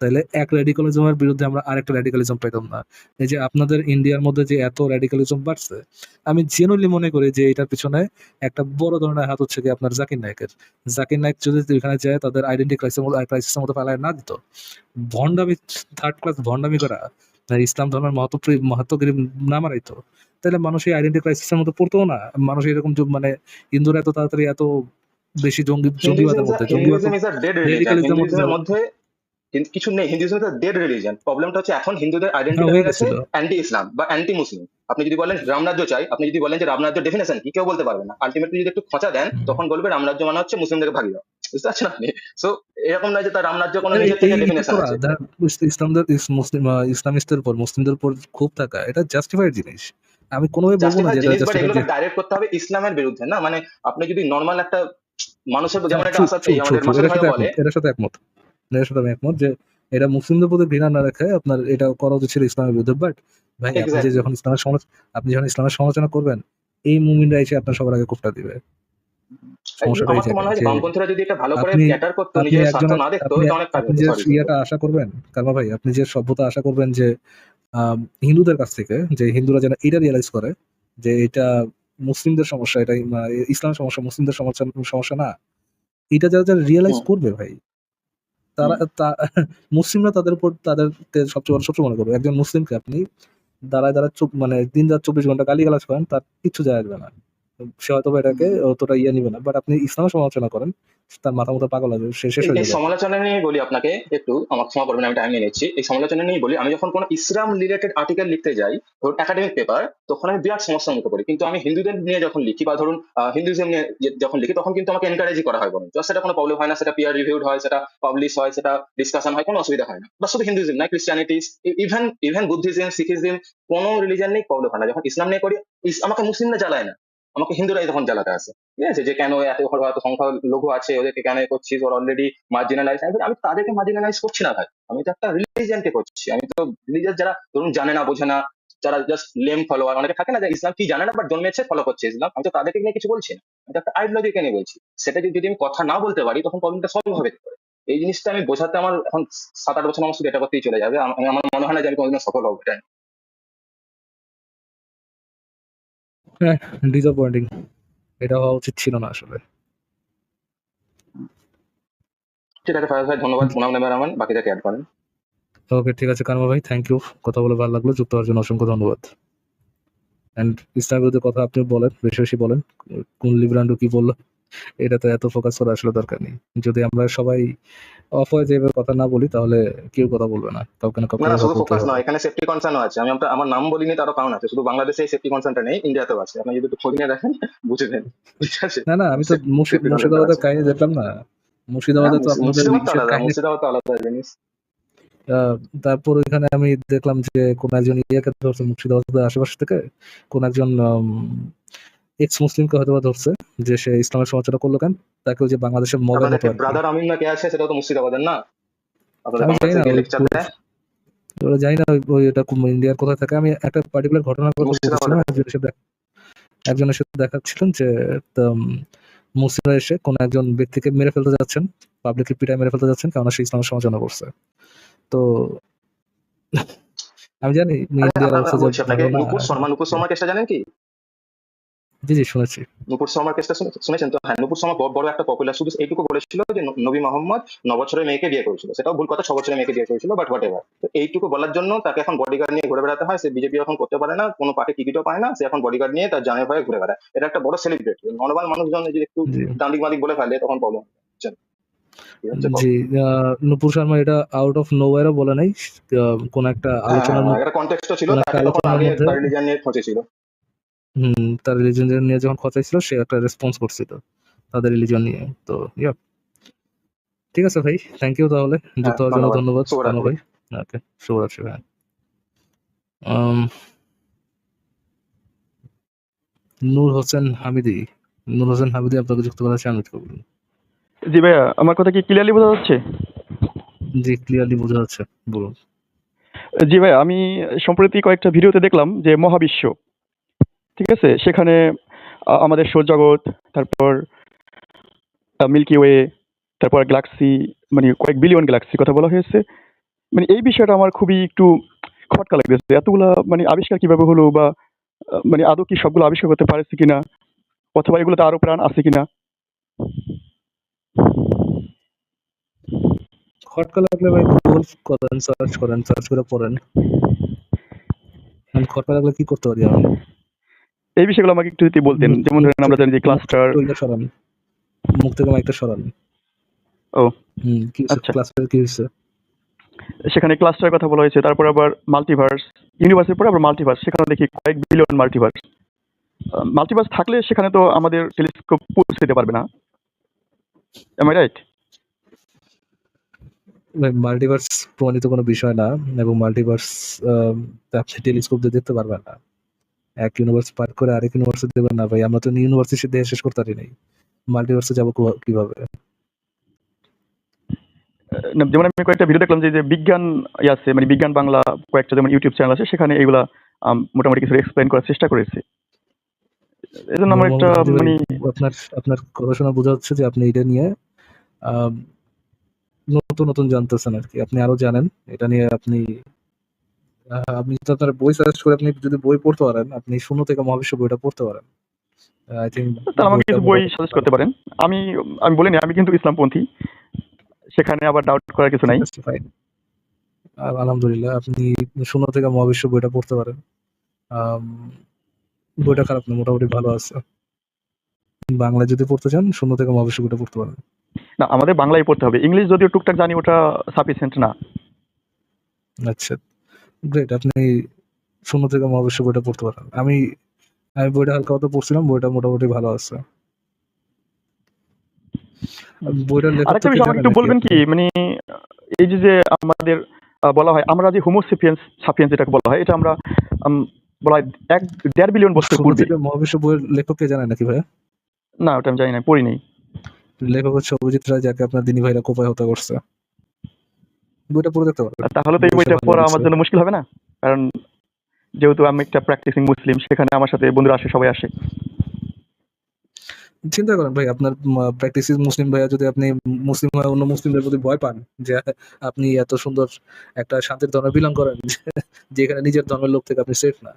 S2: তাহলে এক র্যাডিকালিজমের বিরুদ্ধে আমরা আরেকটা র্যাডিকালিজম পেতাম না। এই যে আপনাদের ইন্ডিয়ার মধ্যে যে এত র্যাডিকালিজম বাড়ছে, আমি জেনুইনলি মনে করি যে এটার পিছনে একটা বড় ধরনের হাত হচ্ছে কি আপনার জাকির নায়কের। জাকির নায়ক যদি ওইখানে যায় তাদের আইডেন্টি ক্রাইসিসের মতো পালায় না দিত, ভণ্ডামি, থার্ড ক্লাস ভণ্ডামি করা, ইসলাম ধর্মের মহত্বগিরি না মারাইতো, তাহলে মানুষ এই আইডেন্টি ক্রাইসিসের মতো পড়তো না। মানুষ এরকম মানে হিন্দুরা এত তাড়াতাড়ি এত বেশি জঙ্গিবাদের মধ্যে, জঙ্গিবাদ
S5: Hinduism is a dead religion,
S2: রেডিকালিজমের মধ্যে
S5: হিন্দুইজমের
S2: যাবে।
S5: মধ্যে কিন্তু কিছু নেই। Hinduism is a dead religion. প্রবলেমটা হচ্ছে এখন হিন্দুদের
S2: হ্যাঁ,
S5: আইডেন্টিটা
S2: হয়ে
S5: হয়ে গেছে
S2: গেছিল।
S5: অ্যান্টি ইসলাম বা অ্যান্টি মুসলিম। আপনি যদি বলেন রামরাজ্য চাই, আপনি যদি বলেন যে রামরাজ্য ডেফিনেশন কি, কেউ বলতে পারবে না। আলটিমেটলি যদি একটু খোঁচা দেন তখন বলবে রামরাজ্য মানে হচ্ছে মুসলিমদেরকে ভাগিয়ে দাও। বুঝতে পারছেন আপনি? সো এরকম নয় যে তার রামরাজ্য কোনো নিজের থেকে
S2: এইটা
S5: ডেফিনেশন
S2: করা
S5: আছে।
S2: ইসলামদের ইসলামিস্টের উপর, মুসলিমদের উপর ক্ষোভ থাকা, এটা জাস্টিফাইড জিনিস। আমি কোনোভাবে বলবো না
S5: জাস্টিফাই
S2: যে এটা
S5: জিনিস, বাট
S2: জাস্টিফাইড।
S5: এগুলোকে ডাইরেক্ট করতে হবে ইসলামের বিরুদ্ধে না। মানে আপনি যদি নর্মাল একটা মানুষের, যেমন একটা
S2: ট্রু
S5: আসাদ
S2: ট্রু ট্রু
S5: আমাদের
S2: ট্রু
S5: মাসুদ
S2: এটার
S5: ভাইও
S2: সাথে
S5: বলে।
S2: একমত, এটার সাথে একমত, এটার সাথে আমি একমত যে এটা মুসলিমদের প্রতি ঘৃণা না রেখে আপনার এটা করা উচিত ছিল ইসলামের বিরুদ্ধে। বাট ভাই, আপনি যে
S5: এক্স্যাক্টলি।
S2: যখন আপনি যখন ইসলামের সমালোচনা করবেন, এই মুমিনরা এসে আপনার সবার আগে কোপটা দিবে। সমস্যাটা এই
S5: আমার তো মনে
S2: জায়গায়
S5: হয় যে
S2: যে
S5: বামপন্থীরা যদি এটা ভালো করে
S2: আপনি
S5: ক্যাটার করতো,
S2: আপনি
S5: নিজের স্বার্থ
S2: একজনের
S5: না দেখতো,
S2: আপনি
S5: এটা অনেক কাজ
S2: আপনি
S5: হতো।
S2: যে
S5: সরি
S2: ইয়েটা আশা করবেন, কারমা ভাই, আপনি যে সভ্যতা আশা করবেন যে হিন্দুদের কাছ থেকে, যে হিন্দুরা যেন এটা রিয়েলাইজ করে যে এটা মুসলিমদের সমস্যা, এটা ইসলামের সমস্যা, মুসলিমদের সমস্যা না, এটা যারা রিয়েলাইজ
S5: হুম।
S2: করবে ভাই, তারা মুসলিমরা তাদের উপর তাদেরকে সবচেয়ে বড় শত্রু মনে করবে। একজন মুসলিমকে আপনি দাঁড়ায় মানে দিন রাত 24 ঘন্টা গালিগালাজ করেন, তার কিচ্ছু যায় আসবে না। সে হয়তো এটাকে অতটা নিবে না। বাট আপনি ইসলামের সমালোচনা করেন, তার মাথা মতো পাগল আছে, সে শেষ
S5: এই
S2: হয়ে
S5: এই
S2: যাবে।
S5: সমালোচনা নিয়ে বলি আপনাকে একটু, আমাকে ক্ষমা করবেন, আমি টাইম নিয়ে নিচ্ছি। এই সমালোচনা নিয়ে বলি, আমি যখন কোনো ইসলাম রিলেটেড আর্টিকেল লিখতে যাই, ধরুন একাডেমিক পেপার, তখন আমি বিরাট সমস্যার মুখে পড়ি। কিন্তু আমি হিন্দুদের নিয়ে যখন লিখি বা ধরুন হিন্দুইজম নিয়ে যখন লিখি, তখন কিন্তু আমাকে এনকারেজই করা হয়, বরং সেটা কোনো প্রবলেম হয় না, সেটা পিয়ার রিভিউড হয়, সেটা পাবলিশ হয়, সেটা ডিসকাশন হয়, কোনো অসুবিধা হয় না। বা শুধু হিন্দুইজম নয়, ক্রিশ্চিয়ানিটি, ইভেন ইভেন বুদ্ধিজম, শিখিজম, কোনো রিলিজন নেই প্রবলেম হয় না। যখন ইসলাম নিয়ে করি, আমাকে মুসলিমরা জ্বালায় না, আমাকে হিন্দুরাই তখন জ্বালাতে আসে। ঠিক আছে, যে কেন এত সংখ্যা লঘু আছে, ওদেরকে কেন করছিস, ওর অলরেডি মার্জিনালাইজ। আমি তাদেরকে মার্জিনালাইজ করছি না ভাই, আমি তো একটা রিলিজিয়ানকে করছি। আমি তো রিলিজিয়াস যারা ধরুন জানে না, বোঝে না, যারা জাস্ট লেম ফলোয়ার, অনেকে থাকে না যে ইসলাম কি জানে না বাট জন্মেছে ফলো করছে ইসলাম, আমি তো তাদেরকে নিয়ে কিছু বলছি না, আমি তো একটা আইডিওলজিকে নিয়ে বলছি। সেটা যদি আমি কথা না বলতে পারি, তখন প্রবলেমটা সলভ হবে কি করে? এই জিনিসটা আমি বোঝাতে আমার এখন 7-8 বছর আমার শুধু এটা করতেই চলে যাবে। আমার মনে হয় না যে আমি কোনোদিন সফল হবো এটা নিয়ে।
S2: হ্যাঁ, ডিসঅ্যাপয়েন্টিং। এটা হওয়া উচিত ছিল না আসলে।
S5: ঠিক আছে ফায়াজ ভাই, ধন্যবাদ। পুনাম নেবার আমার বাকিটাকে অ্যাড করেন।
S2: ওকে, ঠিক আছে কানমা ভাই, থ্যাংক ইউ। কথা বলে ভালো লাগলো, যুক্ত হওয়ার জন্য অসংখ্য ধন্যবাদ। অ্যান্ড ইসলামের বিরুদ্ধে কথা আপনি বলেন, বেশি বেশি বলেন। কোন লিব্রান্ডো কি বললো, এটাতে এত ফোকাস করা আসলে দরকার নেই। যদি আমরা সবাই অফ হয়ে যে কথা না বলি, তাহলে কেউ কথা বলবে না, কাউকে না কাউকে
S5: না না, শুধু
S2: বলতে
S5: ফোকাস
S2: হবে।
S5: নয়, এখানে সেফটি কনসার্নও আছে। আমি আমার নাম বলিনি, তারও কারণ আছে। শুধু বাংলাদেশে সেফটি কনসার্নটা নেই, ইন্ডিয়াতেও আছে। আপনি যদি একটু খোঁজ নিয়ে দেখেন বুঝবেন। ঠিক আছে,
S2: না, আমি তো
S5: সেফটি কনসার্নটা
S2: মুর্শিদাবাদের
S5: আছে।
S2: কাহিনী দেখলাম না।
S5: হ্যাঁ,
S2: মুর্শিদাবাদে তো আপনাদের
S5: মুর্শিদাবাদ তো
S2: ইসের
S5: আলাদা,
S2: কাহিনী।
S5: মুর্শিদাবাদ তো আলাদা জিনিস।
S2: তারপর ওইখানে আমি দেখলাম যে কোন একজন ইয়াকে ধরছে মুর্শিদাবাদের আশেপাশ থেকে, কোন একজন এক্স মুসলিমকে হয়তো ধরছে, যে সে ইসলামের সমালোচনা করলো কেন, তাকে ওই যে বাংলাদেশের মবের
S5: আপনাদের
S2: মতো আর কি।
S5: ব্রাদার আমিন না কে আছে, সেটাও তো মুর্শিদাবাদের না? আপনাদের
S2: আমি জানি
S5: বাংলাদেশে
S2: না
S5: গিয়ে
S2: ওই
S5: লেকচার দেয়
S2: ওরা জানি না ওই এটা ইন্ডিয়ার কোথায় থাকে। আমি একটা পার্টিকুলার ঘটনার কথা বলতেছিলাম।
S5: মুর্শিদাবাদে।
S2: একজনের সাথে দেখাচ্ছিলেন যে মুসলিমরা এসে কোন একজন ব্যক্তিকে মেরে ফেলতে যাচ্ছেন, পাবলিকলি পিটায় মেরে ফেলতে যাচ্ছেন, কারণ সে ইসলামের সমালোচনা করছে। তো আমি জানি ইন্ডিয়ার অবস্থা যে
S5: বলছি আপনাকে,
S2: ভালো না।
S5: নুপুর শর্মা কেসটা জানেন কি?
S2: জি জি, শুনেছি।
S5: নুপুর শর্মার কেসটা শুনেছেন তো? হ্যাঁ, নুপুর শর্মা বড় একটা পপুলার, শুধু এইটুকু বলেছিল যে নবী মোহাম্মদ 9 বছরের মেয়েকে বিয়ে করেছিল। সেটাও ভুল কথা, 6 বছরের মেয়েকে বিয়ে করেছিল, বাট হোয়াট এভার। তো এইটুকু বলার জন্য তাকে এখন বডিগার্ড নিয়ে ঘুরে বেড়াতে হয়। সে বিজেপি এখন করতে পারে না, কোনো পার্টি টিকিটও পায় না, সে এখন বডিগার্ড নিয়ে তার জানে ভয়ে ঘুরে বেড়ায়। এটা একটা বড় সেলিব্রিটি। নর্মাল মানুষজন যদি একটু
S2: জি
S5: দান্ডিক মাদিক বলে ফেলে, তখন প্রবলেম।
S2: জি, নূপুর শর্মা এটা আউট অফ নোওয়্যারও বলে নাই। কোন একটা আলোচনার
S5: এটা কন্টেক্সটও ছিল,
S2: কোন একটা
S5: তাকে তখন
S2: আলোচনার
S5: আগে
S2: মধ্যে
S5: তার রিলিজিয়ন নিয়ে খোঁজে ছিল।
S2: তার রিলিজন নিয়ে যখন কথা ছিল, সে একটা রেসপন্স করছিল তাদের রিলিজন নিয়ে। তো ঠিক আছে ভাই, থ্যাংক ইউ। তাহলে যুক্ত হওয়ার জন্য ধন্যবাদ কানু ভাই। ওকে, শুভরাত্রি ভাই। নূর হোসেন হামিদি, আপনাকে যুক্ত করা চান?
S6: জি ভাইয়া, আমার কথা কি ক্লিয়ারলি বোঝা যাচ্ছে?
S2: জি, ক্লিয়ারলি বোঝা যাচ্ছে, বলুন।
S6: জি ভাইয়া, আমি সম্প্রতি কয়েকটা ভিডিওতে দেখলাম যে মহাবিশ্ব, ঠিক আছে, সেখানে আমাদের সৌরজগৎ, তারপর মিল্কি ওয়ে, তারপর গ্যালাক্সি, মানে কয়েক বিলিয়ন গ্যালাক্সি কথা বলা হয়েছে। মানে এই বিষয়টা আমার খুবই একটু খটকা লাগতেছে। এতগুলা মানে আবিষ্কার কিভাবে হলো, বা মানে আদৌ কি সবগুলো আবিষ্কার করতে পারছে কিনা, অথবা এগুলোতে আরো প্রাণ আছে কিনা?
S2: খটকা লাগলে ভাই গুগল করেন, সার্চ করে পড়েন। খটকা লাগলে কি করতে পারি আমি?
S6: এই বিষয়গুলো আমাকে একটু যদি বলতেন। যেমন ধরেন আমরা জানি যে ক্লাস্টার।
S2: মুখ থেকে মাইকটা সরান।
S6: ও
S2: কি
S6: আচ্ছা,
S2: ক্লাস্টার কি হয়েছে?
S6: সেখানে ক্লাস্টারের কথা বলা হয়েছে, তারপর আবার মাল্টিভার্স, ইউনিভার্সের পরে আবার মাল্টিভার্স, সেখানে দেখি কয়েক বিলিয়ন মাল্টিভার্স। মাল্টিভার্স থাকলে সেখানে তো আমাদের টেলিস্কোপ পৌঁছে দিতে পারবে না, এম আই রাইট?
S2: মাল্টিভার্স প্রমাণিত কোনো বিষয় না, এবং মাল্টিভার্স আপনি টেলিস্কোপ দিয়ে দেখতে পারবেন না। এক ইউনিভার্স পার করে আরেক ইউনিভার্সে দেবেন না ভাই, আমরা তো ইউনিভার্সিটি দিয়ে শেষ করতে পারি নাই, মাল্টিভার্সে যাবো কিভাবে?
S6: যেমন আমি কয়েকটা ভিডিও দেখলাম যে বিজ্ঞান আছে, মানে বিজ্ঞান বাংলা কয়েকটা যেমন ইউটিউব চ্যানেল আছে, সেখানে এগুলা মোটামুটি কিছু এক্সপ্লেইন করার চেষ্টা করেছে। এজন্য আমার একটা মানে
S2: আপনার কথা শোনা বোঝা যাচ্ছে যে আপনি এটা নিয়ে নতুন জানতেছেন আর কি, আপনি আরো জানেন এটা নিয়ে, আপনি আপনি তো আপনার বই সাজেস্ট করে আপনি যদি বই পড়তে পারেন, আপনি শূন্য থেকে মহাবিশ্ব বইটা পড়তে পারেন। আই থিংক
S6: তাহলে আমাকে
S2: বইটা
S6: কিছু বই
S2: মোটামুটি
S6: সাজেস্ট
S2: ভালো।
S6: করতে পারেন। আমি আমি বলিনি আমি কিন্তু ইসলামপন্থী, সেখানে আবার ডাউট করার কিছু
S2: ঠিক
S6: নাই।
S2: আছে, ফাইন। আলহামদুলিল্লাহ, আপনি শূন্য থেকে মহাবিশ্ব বইটা পড়তে পারেন। আম, বইটা খারাপ না, মোটামুটি ভালো আছে। বাংলায় যদি পড়তে চান, শূন্য থেকে মহাবিশ্ব বইটা পড়তে পারেন।
S6: না, আমাদের বাংলায় পড়তে হবে, ইংলিশ যদিও টুকটাক জানি, ওটা সাফিসিয়েন্ট না।
S2: আচ্ছা, গ্রেট। আপনি শূন্য থেকে মহাবিশ্ব বইটা পড়তে পারেন। আমি আমি বইটা হালকা মতো পড়ছিলাম, বইটা মোটামুটি ভালো আছে। বইটার লেখক তো
S6: আরেকটা
S2: কে
S6: বিষয় আমাকে
S2: জানেন
S6: একটু
S2: নাকি
S6: বলবেন
S2: আপনি?
S6: কি, মানে এই যে যে আমাদের বলা হয় আমরা যে হোমো সাপিয়েন্স যেটাকে বলা হয়, এটা আমরা বলা হয় 1.5 বিলিয়ন বছর
S2: শূন্য
S6: পূর্বে।
S2: থেকে মহাবিশ্ব বইয়ের লেখক কে জানেন নাকি ভাইয়া?
S6: না, ওটা আমি জানি না, পড়ি নেই।
S2: লেখক হচ্ছে অভিজিৎ রায়, যাকে আপনার দিনী ভাইরা কোপায় হত্যা করছে। বইটা পড়ে দেখতে পারেন,
S6: তাহলে তো এই
S2: বেশ
S6: বইটা
S2: ভালো
S6: পড়া আমার
S2: লাগছে।
S6: জন্য মুশকিল হবে না? কারণ যেহেতু আমি একটা প্র্যাকটিসিং মুসলিম, সেখানে আমার সাথে বন্ধুরা আসে, সবাই আসে।
S2: চিন্তা করেন ভাই, আপনার প্র্যাকটিসিং মুসলিম ভাইয়া যদি আপনি মুসলিম হয়ে অন্য মুসলিমদের প্রতি ভয় পান যে আপনি এত সুন্দর একটা শান্তির ধর্মে বিলং করেন যেখানে নিজের ধর্মের লোক থেকে আপনি সেফ না,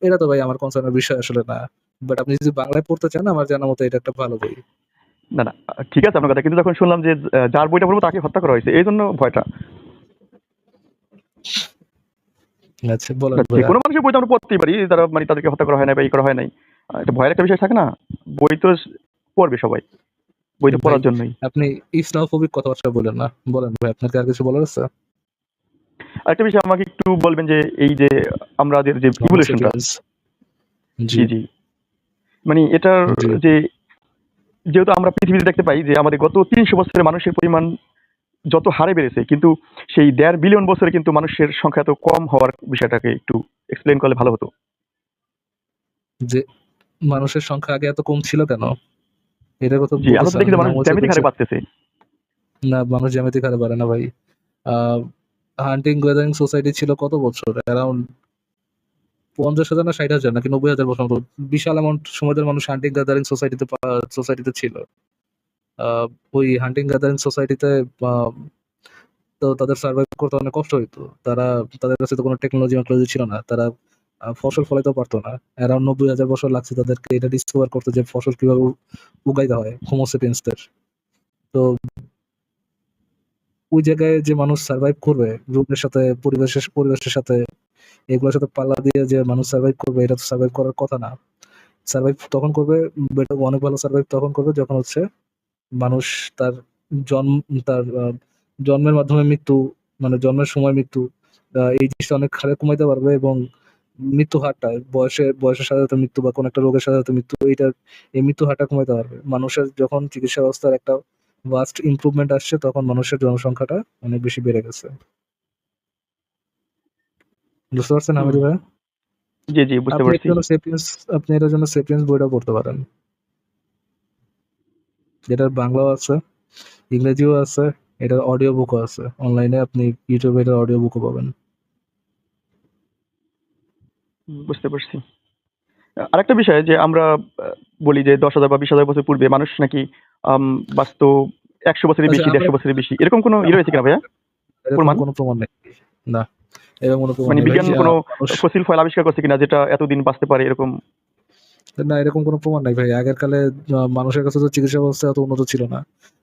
S2: এটা তো ভাই আমার কনসার্নের বিষয় আসলে না। বাট আপনি যদি বাংলায় পড়তে চান, আমার জানা মতো এটা একটা ভালো বই।
S6: না না, ঠিক আছে আপনার কথা, কিন্তু যখন শুনলাম যে যার বইটা পড়বো তাকে হত্যা করা হয়েছে, এই জন্য ভয়টা।
S2: আচ্ছা, বলেন
S6: না, যে
S2: ভাইয়া।
S6: কোনো মানুষের বই তো আমরা পড়তেই পারি, তারা মানে তাদেরকে হত্যা করা হয় না বা এই করা হয় নাই। এটা ভয়ের একটা বিষয় থাকে না, বই তো পড়বে সবাই, বই তো
S2: ভাই,
S6: পড়ার জন্যই।
S2: আপনি ইসলামোফোবিক কথাবার্তা বলেন না, বলেন ভাই, আপনার কি আর কিছু বলার আছে?
S6: আরেকটা বিষয় আমাকে একটু বলবেন যে এই যে আমাদের যে
S2: হোমো
S6: ইভলিউশনটা,
S2: সেপিয়েন্স। জি
S6: জি জি, মানে এটার
S2: জি
S6: যে যেহেতু আমরা পৃথিবীতে দেখতে পাই যে আমাদের গত 300 বছরে মানুষের পরিমাণ যত হারে বেড়েছে, কিন্তু সেই 1.5 বিলিয়ন বছরে কিন্তু মানুষের সংখ্যা এত কম হওয়ার বিষয়টাকে একটু এক্সপ্লেন করলে ভালো হতো।
S2: যে মানুষের সংখ্যা আগে এত কম ছিল কেন? এটার কথা
S6: জি, আমরা তো
S2: বলতেছেন
S6: দেখি যে মানুষ
S2: হোমো
S6: জ্যামিতিক হারে
S2: সেপিয়েন্সের?
S6: বাড়তেছে।
S2: না, মানুষ জ্যামিতিক হারে বাড়ে না ভাই। হান্টিং গ্যাদারিং সোসাইটি ছিল কত বছর? অ্যারাউন্ড 50,000 না 60,000 নাকি 90,000 বছর মতো। বিশাল অ্যামাউন্ট সময়ের মানুষ হান্টিং গ্যাদারিং সোসাইটিতে ছিল। আহ, ওই হান্টিং গ্যাদারিং সোসাইটিতে তো তাদের সার্ভাইভ করতে অনেক কষ্ট হইতো। তাদের কাছে তো কোনো টেকনোলজি ছিল না। তারা ফসল ফলাইতেও পারতো না। অ্যারাউন্ড 90,000 বছর লাগছে তাদেরকে এটা ডিসকভার করতে যে ফসল কিভাবে উগাইতে হয় হোমো সেপিয়েন্সদের। তো ওই জায়গায় যে মানুষ সার্ভাইভ করবে রোগের সাথে, পরিবেশের সাথে, এগুলোর সাথে পাল্লা দিয়ে যে মানুষ সার্ভাইভ করবে, এটা তো সার্ভাইভ করার কথা না। সার্ভাইভ তখন করবে, অনেক ভালো সার্ভাইভ তখন করবে যখন হচ্ছে মানুষ তার জন্ম তার জন্মের মাধ্যমে মৃত্যু, মানে জন্মের সময় মৃত্যু, এই জিনিসটা অনেক হারে কমাইতে পারবে, এবং মৃত্যু হারটা বয়সের সাথে সাথে মৃত্যু বা কোনো একটা রোগের সাথে সাথে মৃত্যু, এই মৃত্যু হারটা কমাইতে পারবে। মানুষের যখন চিকিৎসা ব্যবস্থার একটা ভাস্ট ইমপ্রুভমেন্ট আসছে, তখন মানুষের জনসংখ্যাটা অনেক বেশি বেড়ে গেছে। বুঝতে পারছেন
S6: হুম,
S2: আমির ভাই?
S6: জি জি, বুঝতে
S2: আপনি
S6: পারছি।
S2: এটার জন্য সেপিয়েন্স আপনি এটার জন্য সেপিয়েন্স বইটা পড়তে পারেন, যেটার বাংলাও আছে, ইংরেজিও আছে, এটার অডিও বুকও আছে অনলাইনে, আপনি ইউটিউবে এটার অডিও বুকও পাবেন।
S6: বুঝতে পারছি। আরেকটা বিষয় যে আমরা বলি যে 10,000 বা 20,000 বছর পূর্বে মানুষ নাকি আম, বাঁচত 100 বছরের
S2: আচ্ছা,
S6: বেশি, 150 বছরের বেশি, এরকম কোনো ই রয়েছে কিনা ভাইয়া
S2: এরকম
S6: প্রমাণ?
S2: কোনো প্রমাণ নেই। না, এরকম কোনো প্রমাণ
S6: মানে
S2: নেই ভাই।
S6: বিজ্ঞান কোনো
S2: মানুষ,
S6: ফসিল ফয়েল আবিষ্কার করছে কিনা যেটা এতদিন বাঁচতে পারে এরকম?
S2: না, এরকম কোনো প্রমাণ নাই ভাই। আগের কালে মানুষের কাছে তো চিকিৎসা ব্যবস্থা এত উন্নত ছিল না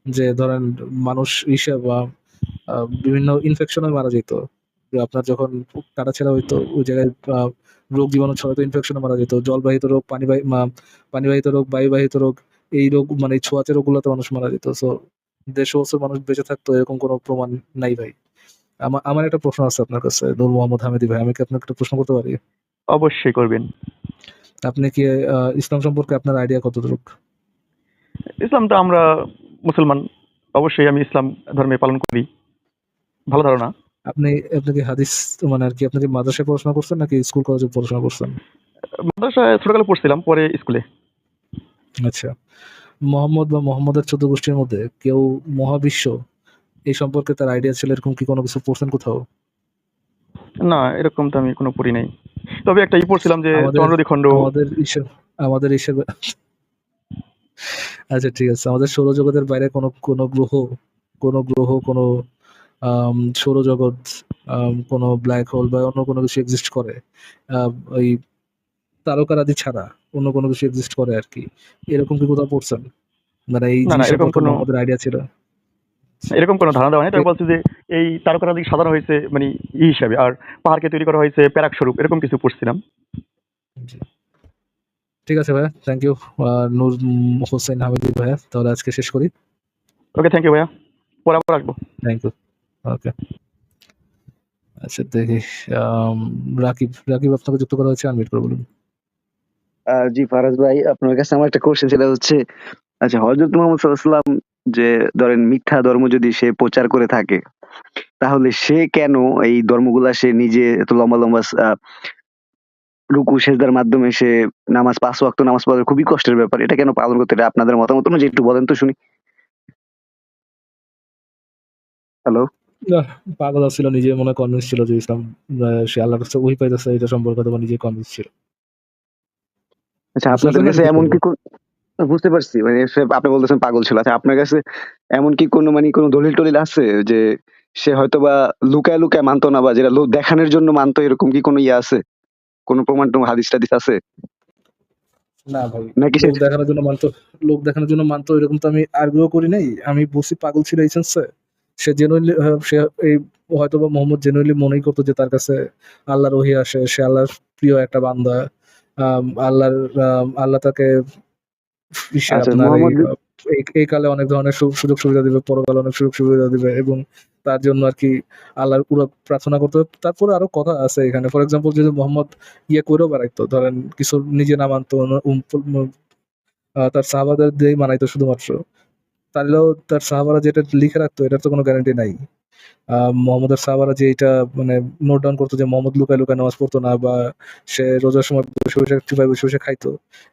S2: যে ধরেন মানুষ বা বিভিন্ন ইনফেকশনে মারা যেত। যে আপনার যখন কাটাছেঁড়া হইতো ওই জায়গায় রোগ জীবাণু ছড়াতো, ইনফেকশনে মারা যেত। জলবাহিত রোগ, পানিবাহিত রোগ, বায়ুবাহিত রোগ, এই রোগ মানে এই ছোঁয়াচে রোগগুলোতে মানুষ মারা যেত। সো 150 বছর মানুষ বেঁচে থাকতো, এরকম কোনো প্রমাণ নাই ভাই। আমার একটা প্রশ্ন আছে আপনার কাছে, নূর মোহাম্মদ হামিদি ভাই, আমি কি আপনাকে একটা প্রশ্ন করতে পারি?
S6: অবশ্যই করবেন।
S2: আপনি কি ইসলাম সম্পর্কে আপনার আইডিয়া কতটুকু?
S6: ইসলাম তো আমরা মুসলমান, অবশ্যই আমি ইসলাম ধর্মে পালন করি, ভালো ধারণা।
S2: আপনি আপনি কি হাদিস, মানে আর কি, আপনি কি মাদ্রাসায় পড়াশোনা করছেন নাকি স্কুল কলেজে পড়াশোনা করছেন?
S6: মাদ্রাসায় ছোটকালে পড়ছিলাম, পরে স্কুলে।
S2: আচ্ছা, মোহাম্মদ বা মোহাম্মদের 14 গোষ্ঠীর মধ্যে কেউ মহাবিশ্ব এই সম্পর্কে তার আইডিয়া ছিল, এরকম কি কোনো কিছু পড়ছেন কোথাও?
S6: না, এরকম তো আমি কোনো পড়ি নাই। তবে একটা পড়ছিলাম যে
S2: আমাদের
S6: চন্দ্রদ্বীপ খণ্ড।
S2: আমাদের ঈশ্বর আমাদের ঈশ্বর আচ্ছা, ঠিক আছে, আমাদের সৌরজগতের বাইরে কোনো গ্রহ, কোনো সৌরজগৎ, কোনো ব্ল্যাক হোল বা অন্য কোনো কিছু এক্সিস্ট করে, ওই তারকারাজি ছাড়া অন্য কোনো কিছু এক্সিস্ট করে আর কি, এরকম কি কোথাও পড়ছেন? মানে এই
S6: না,
S2: জিনিস
S6: এরকম
S2: সম্পর্কে
S6: কোনো
S2: মোহাম্মদের আইডিয়া ছিল?
S6: এরকম কোনো ধারণা দেওয়া নেই।
S2: এ
S6: তবে বলছে যে এই তারকারাজি সাজানো হয়েছে মানে হিসাবে, আর পাহাড়কে তৈরি করা হয়েছে প্যারাক স্বরূপ, এরকম কিছু পড়ছিলাম।
S2: জি। ঠিক আছে ভাইয়া, থ্যাংক ইউ। নূর হোসেন হামিদি ভাইয়া, তাহলে আজকে শেষ করি।
S6: ওকে, থ্যাংক ইউ ভাইয়া। পরে আবার আসবো।
S2: Thank you. ওকে। আচ্ছা দেখি, রাকিব রাকিব আপনাকে যুক্ত করা হয়েছে, আনমিউট করে বলুন।
S7: জি ফারাজ ভাই, আপনার কাছে আমার একটা কোশ্চেন ছিল হচ্ছে, আচ্ছা হযরত মুহাম্মদ সাল্লাল্লাহু আলাইহি ওয়াসাল্লাম যে ধরেন মিথ্যা ধর্ম যদি সে প্রচার করে থাকে, তাহলে সে কেন এই ধর্মগুলা সে নিজে এত লম্বা লম্বা রুকু সেজদার মাধ্যমে সে নামাজ ৫ ওয়াক্ত নামাজ পড়া খুবই কষ্টের ব্যাপার। এটা কেন পালন করতে? এটা আপনাদের মতামত অনুযায়ী একটু বলেন তো শুনি। হ্যালো?
S2: পাগল ছিল, নিজে মনে কনভিন্স ছিল যে ইসলাম, সে আল্লাহর কাছে ওহী পাইতেছে, এটা সম্পর্কে তখন নিজে কনভিন্স ছিল।
S7: আচ্ছা
S2: বুঝতে
S7: আপনাদের
S2: পারছেন
S7: কাছে
S2: নাকি কি
S7: এমন
S2: বলবো?
S7: কি বুঝতে পারছি, মানে সে আপনি বলতেছেন পাগল ছিল। আচ্ছা আপনার কাছে এমন কি কোনো মানে কোনো দলিল-টলিল আছে যে সে হয়তোবা লুকায়, লুকায় মানতো না বা যেটা লোক দেখানোর জন্য মানতো, এরকম কি কোনো ইয়ে আছে? কোনো প্রমাণ-টমাণ হাদিস-টাদিস আছে?
S2: না ভাই,
S7: নাকি সে
S2: লোক দেখানোর জন্য মানতো, লোক দেখানোর জন্য মানতো এরকম তো আমি আর্গুও করি নাই। আমি বলছি পাগল ছিল এই সেন্সে, সে জেনুইনলি, সে এই হয়তোবা মোহাম্মদ জেনুইনলি মনেই করতো যে তার কাছে আল্লাহর ওহী আসে, সে আল্লাহর প্রিয় একটা বান্দা। আল্লাহ তাকে
S7: আচ্ছা
S2: আপনার
S7: মোহাম্মদ
S2: এই কালে অনেক ধরনের সুযোগ সুবিধা দিবে, পরকালে অনেক সুযোগ সুবিধা দিবে, এবং তার জন্য আর কি আল্লাহর পুরো প্রার্থনা করতে হবে। তারপরে আরো কথা আছে এখানে। ফর এক্সাম্পল, যদি মোহাম্মদ ইয়ে করেও বেড়াইতো, ধরেন কিছু নিজে না মানতো, তার সাহাবাদের দিয়েই মানাইতো শুধুমাত্র, তাহলেও তার সাহাবারা যেটা লিখে রাখতো এটার তো কোনো গ্যারান্টি নাই। মোহাম্মদের সাহাবারা যে এটা মানে নোট ডাউন করতো যে মোহাম্মদ লুকায় লুকায় নামাজ পড়তো না, বা সে রোজার সময় বসে বসে চিপায় বসে বসে খাইতো,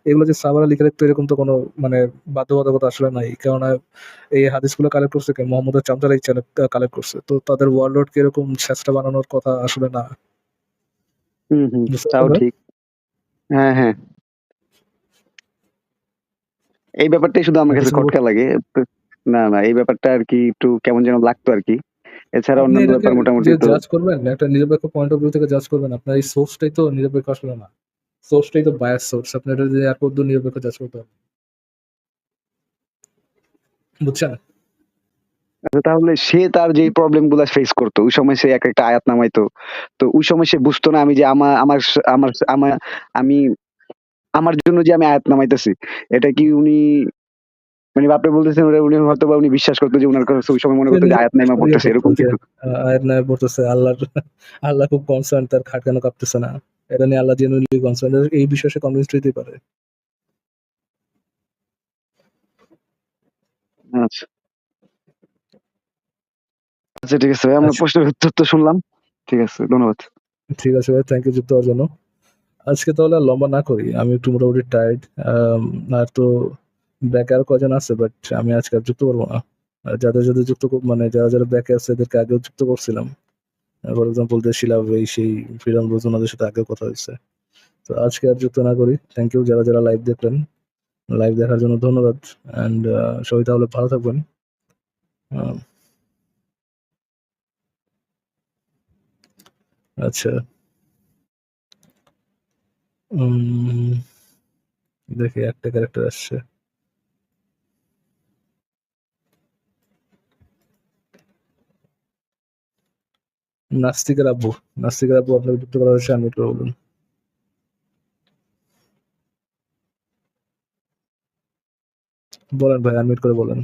S2: এগুলো যে সাহাবারা লিখে রাখতো এরকম তো কোনো মানে বাধ্যবাধকতা আসলে নাই। কেননা এই হাদিসগুলো কালেক্ট করছে কে? মোহাম্মদের চামচারাই কালেক্ট করছে। তো তাদের ওয়ারলডকে এরকম ছেঁচড়া বানানোর কথা আসলে না।
S7: হুম, হুম।
S2: বুঝতে
S7: তাও
S2: পারছেন ভাই?
S7: ঠিক। হ্যাঁ, হ্যাঁ। এই ব্যাপারটাই শুধু আমার কাছে
S2: কিছু
S7: খটকা লাগে। তো না, না এই ব্যাপারটা আরকি একটু কেমন যেন লাগতো আরকি। এছাড়া
S2: আপনি
S7: অন্যান্য
S2: এটাকে
S7: ব্যাপার মোটামুটি
S2: যে
S7: তো
S2: জাজ করবেন, একটা নিরপেক্ষ পয়েন্ট অফ ভিউ থেকে জাজ করবেন, আপনার এই সোর্সটাই তো নিরপেক্ষ আসলে না। সোর্সটাই তো বায়াস সোর্স। আপনি এটা যদি আর কতদূর নিরপেক্ষ জাজ করতে পারবেন, বুঝছেন?
S7: আচ্ছা তাহলে সে তার যেই প্রবলেম গুলা ফেস করতো, ওই সময় সে একটা আয়াত নামাইতো। তো ওই সময় সে বুঝতো না আমি যে আমার আমার আমার আমি আমার জন্য যে আমি আয়াত নামাইতেছি, এটা কি উনি মানে আপনি বলতেছেন উনি হয়তোবা উনি বিশ্বাস করতো যে উনার কাছে ওই সময় মনে
S2: সে
S7: করতো যে
S2: নিজে
S7: আয়াত নাইমা
S2: ইয়ে
S7: পড়তেছে,
S2: করতো
S7: এরকম
S2: যে
S7: কিছু?
S2: আয়াত নায়ক পড়তেছে, আল্লাহ খুব কনসার্ন, তার খাট কেন কাঁপতেছে না, এটা নিয়ে আল্লাহ জেনুইনলি কনসার্ন, এই বিষয়ে সে কনভিন্সড হইতেই পারে।
S7: আচ্ছা। আচ্ছা ঠিক আছে ভাই, আমরা
S2: আচ্ছা
S7: প্রশ্নের উত্তর তো শুনলাম। ঠিক আছে, ধন্যবাদ।
S2: ঠিক আছে ভাই, থ্যাংক ইউ যুক্ত হওয়ার জন্য। আজকে তাহলে আর লম্বা না করি, আমি একটু মোটামুটি টায়ার্ড। আর তো ব্যাকে আর কজন আছে, বাট আমি আজকে আর যুক্ত করবো না। আর যাদের যাদের মানে যারা যারা ব্যাকে আছে এদেরকে আগেও যুক্ত করছিলাম। ফর এক্সাম্পল দেশিলা, এই সেই ফ্রিডম রোজ, ওনাদের সাথে আগেও কথা হয়েছে। তো আজকে আর যুক্ত না করি। থ্যাংক ইউ যারা যারা লাইভ দেখলেন, লাইভ দেখার জন্য ধন্যবাদ। অ্যান্ড সবাই তাহলে ভালো থাকবেন। আহ, আচ্ছা, দেখি একটা ক্যারেক্টার আসছে। নাস্তিকের আব্বু, নাস্তিকের আব্বু আপনাকে যুক্ত করা হয়েছে, আমি একটু বলুন। বলেন ভাই, আনমিউট করে বলেন।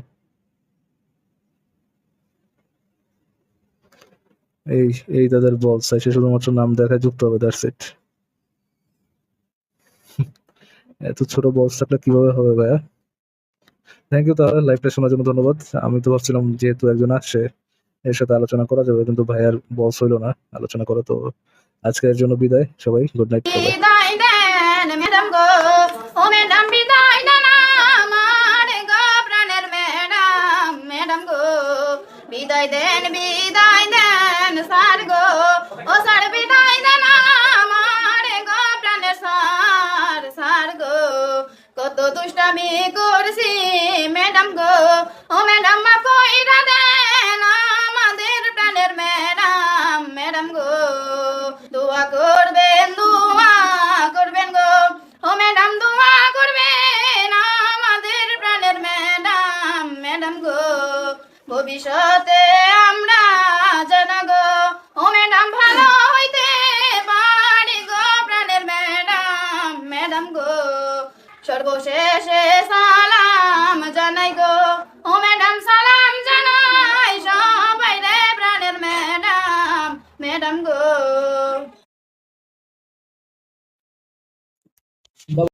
S2: এই এই তাদের বল চাইছে, শুধুমাত্র নাম দেখায় যুক্ত হবে, দ্যাটস ইট। এত ছোট বলস থাকলে কিভাবে হবে ভাইয়া? থ্যাংক ইউ, তাহলে লাইভটা শোনার জন্য ধন্যবাদ। আমি তো ভাবছিলাম যেহেতু একজন আসছে এর সাথে আলোচনা করা যাবে, কিন্তু ভাইয়ার বলস হইলো না আলোচনা করা। তো আজকের জন্য বিদায় সবাই, গুড নাইট সবাই।
S8: বিদায় দেন ম্যাডাম গো, ও ম্যাডাম বিদায় দেন আমার গো প্রাণের ম্যাডাম, ম্যাডাম গো বিদায় দেন স্যার গো, ও স্যার বিদায় দেন আমার গো প্রাণের স্যার, স্যার গো কত দুষ্টামি করছি ম্যাডাম গো, ও ম্যাডাম মাফ কইরা দেন আমাদের প্রাণের ভবিষ্যতে আমরা যেন গো ও ম্যাডাম ভালো হইতে পারি গো প্রাণের ম্যাডাম ম্যাডাম গো সর্বশেষে সালাম জানাই গো ও ম্যাডাম সালাম জানাই সবাই রে প্রাণের ম্যাডাম ম্যাডাম গো